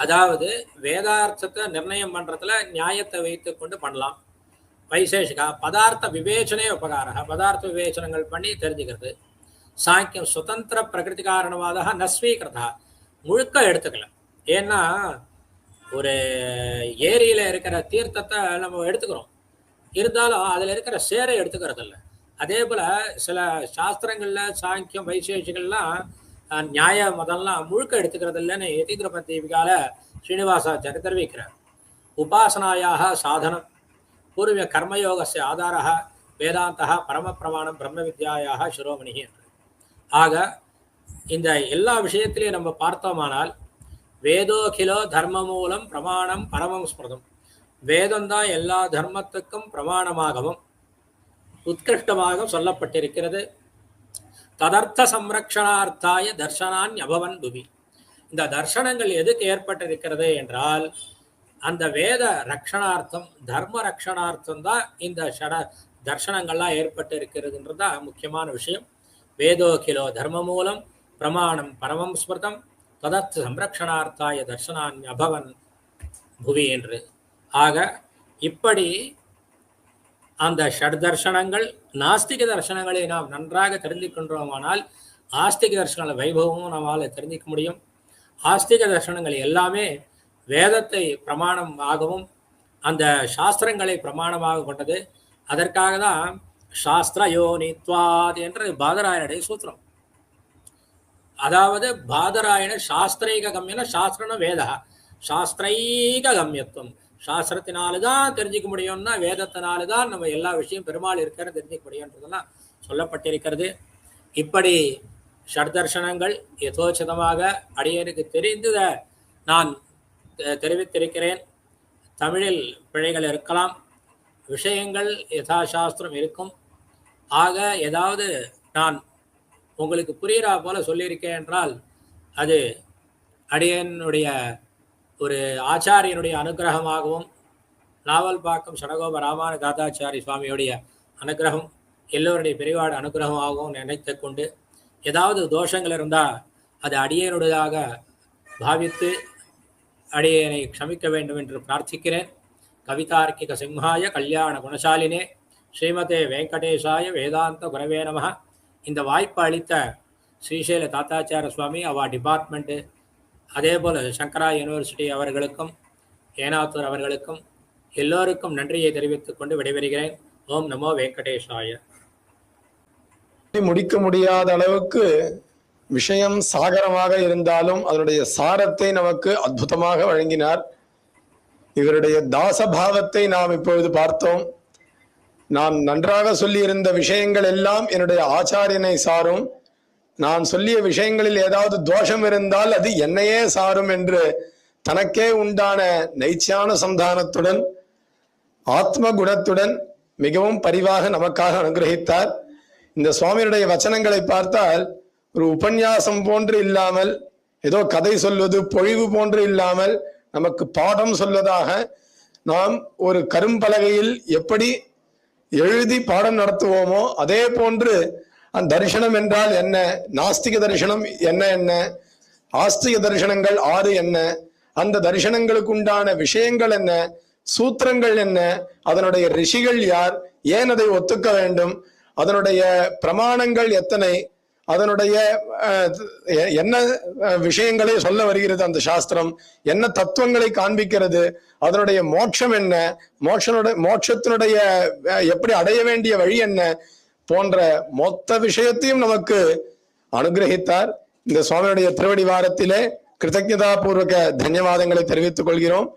அதாவது வேதார்த்தத்தை நிர்ணயம் பண்றதுல நியாயத்தை வைத்து கொண்டு பண்ணலாம். வைசேஷிகா பதார்த்த விவேச்சனே உபகாரக. பதார்த்த விவேச்சனங்கள் பண்ணி தெரிஞ்சுக்கிறது. சாங்கியம் சுதந்திர பிரகிருதி காரணவாதா நஸ்வீகிருதா. முழுக்க எடுத்துக்கல. ஏன்னா ஒரு ஏரியில இருக்கிற தீர்த்தத்தை நம்ம எடுத்துக்கிறோம், இருந்தாலும் அதுல இருக்கிற சேரை எடுத்துக்கிறது இல்லை. அதே போல சில சாஸ்திரங்கள்ல சாங்கியம் வைசேஷிகள்லாம் நியாய மதம்லாம் முழுக்க எடுத்துக்கிறது இல்லைன்னு யதீந்திர தீபிகால ஸ்ரீனிவாசாச்சாரி தெரிவிக்கிறார். உபாசனாயாக சாதனம் பூர்வ கர்மயோகஸ்ய ஆதாரः வேதாந்தः பரம பிரமாணம் பிரம்ம வித்யாயாக சிரோமணி என்று. ஆக இந்த எல்லா விஷயத்திலையும் நம்ம பார்த்தோமானால் வேதோகிலோ தர்ம மூலம் பிரமாணம் பரமம் ஸ்மிருதம். வேதம்தான் எல்லா தர்மத்துக்கும் பிரமாணமாகவும் உத்கிருஷ்டமாக சொல்லப்பட்டிருக்கிறது. ததர்த்த சம்ரக்ஷணார்த்தாய தர்ஷனான் அபவன் புவி. இந்த தர்ஷனங்கள் எதுக்கு ஏற்பட்டிருக்கிறது என்றால், அந்த வேத ரக்ஷணார்த்தம், தர்ம ரக்ஷணார்த்தம் தான் இந்த தர்ஷனங்கள்லாம் ஏற்பட்டு இருக்கிறதுன்றதான் முக்கியமான விஷயம். வேதோகிலோ தர்ம மூலம் பிரமாணம் பரமம் ஸ்மிருதம் ததர்த்த சம்ரக்ஷணார்த்தாய தர்ஷனான் அபவன் புவி என்று. ஆக இப்படி அந்த ஷட்தர்ஷனங்கள், நாஸ்திக தர்ஷனங்களை நாம் நன்றாக தெரிந்து கொண்டோமானால் ஆஸ்திக தர்ஷனங்கள வைபவமும் நம்மால் தெரிஞ்சிக்க முடியும். ஆஸ்திக தர்ஷனங்கள் எல்லாமே வேதத்தை பிரமாணமாகவும் அந்த சாஸ்திரங்களை பிரமாணமாக கொண்டது. அதற்காக தான் சாஸ்திரயோனித்வாத் என்று பாதராயனுடைய சூத்திரம். அதாவது பாதராயண சாஸ்திரைக கம்யன சாஸ்திரன வேதா சாஸ்திரைக கம்யத்துவம். சாஸ்திரத்தினால்தான் தெரிஞ்சிக்க முடியும்னா வேதத்தினால்தான் நம்ம எல்லா விஷயம் பெருமாள் இருக்கிறது தெரிஞ்சிக்க முடியும்ன்றதெல்லாம் சொல்லப்பட்டிருக்கிறது. இப்படி ஷட்தர்ஷனங்கள் யதோச்சிதமாக அடியனுக்கு தெரிந்தத நான் தெரிவித்திருக்கிறேன். தமிழில் பிழைகள் இருக்கலாம், விஷயங்கள் யதாசாஸ்திரம் இருக்கும். ஆக ஏதாவது நான் உங்களுக்கு புரிகிறா போல சொல்லியிருக்கேன் என்றால் அது அடியனுடைய ஒரு ஆச்சாரியனுடைய அனுகிரகமாகவும் நாவல்பாக்கம் சடகோப ராமான தாத்தாச்சாரி சுவாமியுடைய அனுகிரகம் எல்லோருடைய பெரிவாடு அனுகிரகமாகவும் நினைத்து கொண்டு ஏதாவது தோஷங்கள் இருந்தால் அது அடியனுடையதாக பாவித்து அடியனை க்ஷமிக்க வேண்டும் என்று பிரார்த்திக்கிறேன். கவிதார்க்கிக சிம்ஹாய கல்யாண குணசாலினே ஸ்ரீமதே வெங்கடேசாய வேதாந்த குரவே நமஹ. இந்த வாய்ப்பு அளித்த ஸ்ரீசைல தாத்தாச்சார சுவாமி, அவா டிபார்ட்மெண்ட்டு, அதே போல் சங்கரா யூனிவர்சிட்டி அவர்களுக்கும் ஏனாத்தூர் அவர்களுக்கும் எல்லோருக்கும் நன்றியை தெரிவித்துக் கொண்டு விடைபெறுகிறேன். ஓம் நமோ வெங்கடேஷாய. முடிக்க முடியாத அளவுக்கு விஷயம் சாகரமாக இருந்தாலும் அதனுடைய சாரத்தை நமக்கு அற்புதமாக வழங்கினார். இவருடைய தாசபாவத்தை நாம் இப்பொழுது பார்த்தோம். நான் நன்றாக சொல்லியிருந்த விஷயங்கள் எல்லாம் என்னுடைய ஆச்சாரியனை சாரும், நான் சொல்லிய விஷயங்களில் ஏதாவது தோஷம் இருந்தால் அது என்னையே சாரும் என்று தனக்கே உண்டான நைச்சான சந்தானத்துடன் ஆத்ம குணத்துடன் மிகவும் பரிவாக நமக்காக அனுகிரகித்தார். இந்த சுவாமியுடைய வச்சனங்களை பார்த்தால் ஒரு உபன்யாசம் போன்று இல்லாமல், ஏதோ கதை சொல்வது பொழிவு போன்று இல்லாமல், நமக்கு பாடம் சொல்வதாக நாம் ஒரு கரும்பலகையில் எப்படி எழுதி பாடம் நடத்துவோமோ அதே போன்று அந்த தரிசனம் என்றால் என்ன, நாஸ்திக தரிசனம் என்ன, ஆஸ்திக தரிசனங்கள் 6 என்ன, அந்த தரிசனங்களுக்கு உண்டான விஷயங்கள் என்ன, சூத்திரங்கள் என்ன, அதனுடைய ரிஷிகள் யார், ஏன் அதை ஒத்துக்க வேண்டும், அதனுடைய பிரமாணங்கள் எத்தனை, அதனுடைய என்ன விஷயங்களை சொல்ல வருகிறது, அந்த சாஸ்திரம் என்ன தத்துவங்களை காண்பிக்கிறது, அதனுடைய மோட்சம் என்ன, மோட்சத்தினுடைய எப்படி அடைய வேண்டிய வழி என்ன போன்ற மொத்த விஷயத்தையும் நமக்கு அனுகிரகித்தார். இந்த சுவாமியுடைய திருவடி வாரத்திலே கிருதஜ்ஞதா பூர்வக தன்யவாதங்களை தெரிவித்துக் கொள்கிறோம்.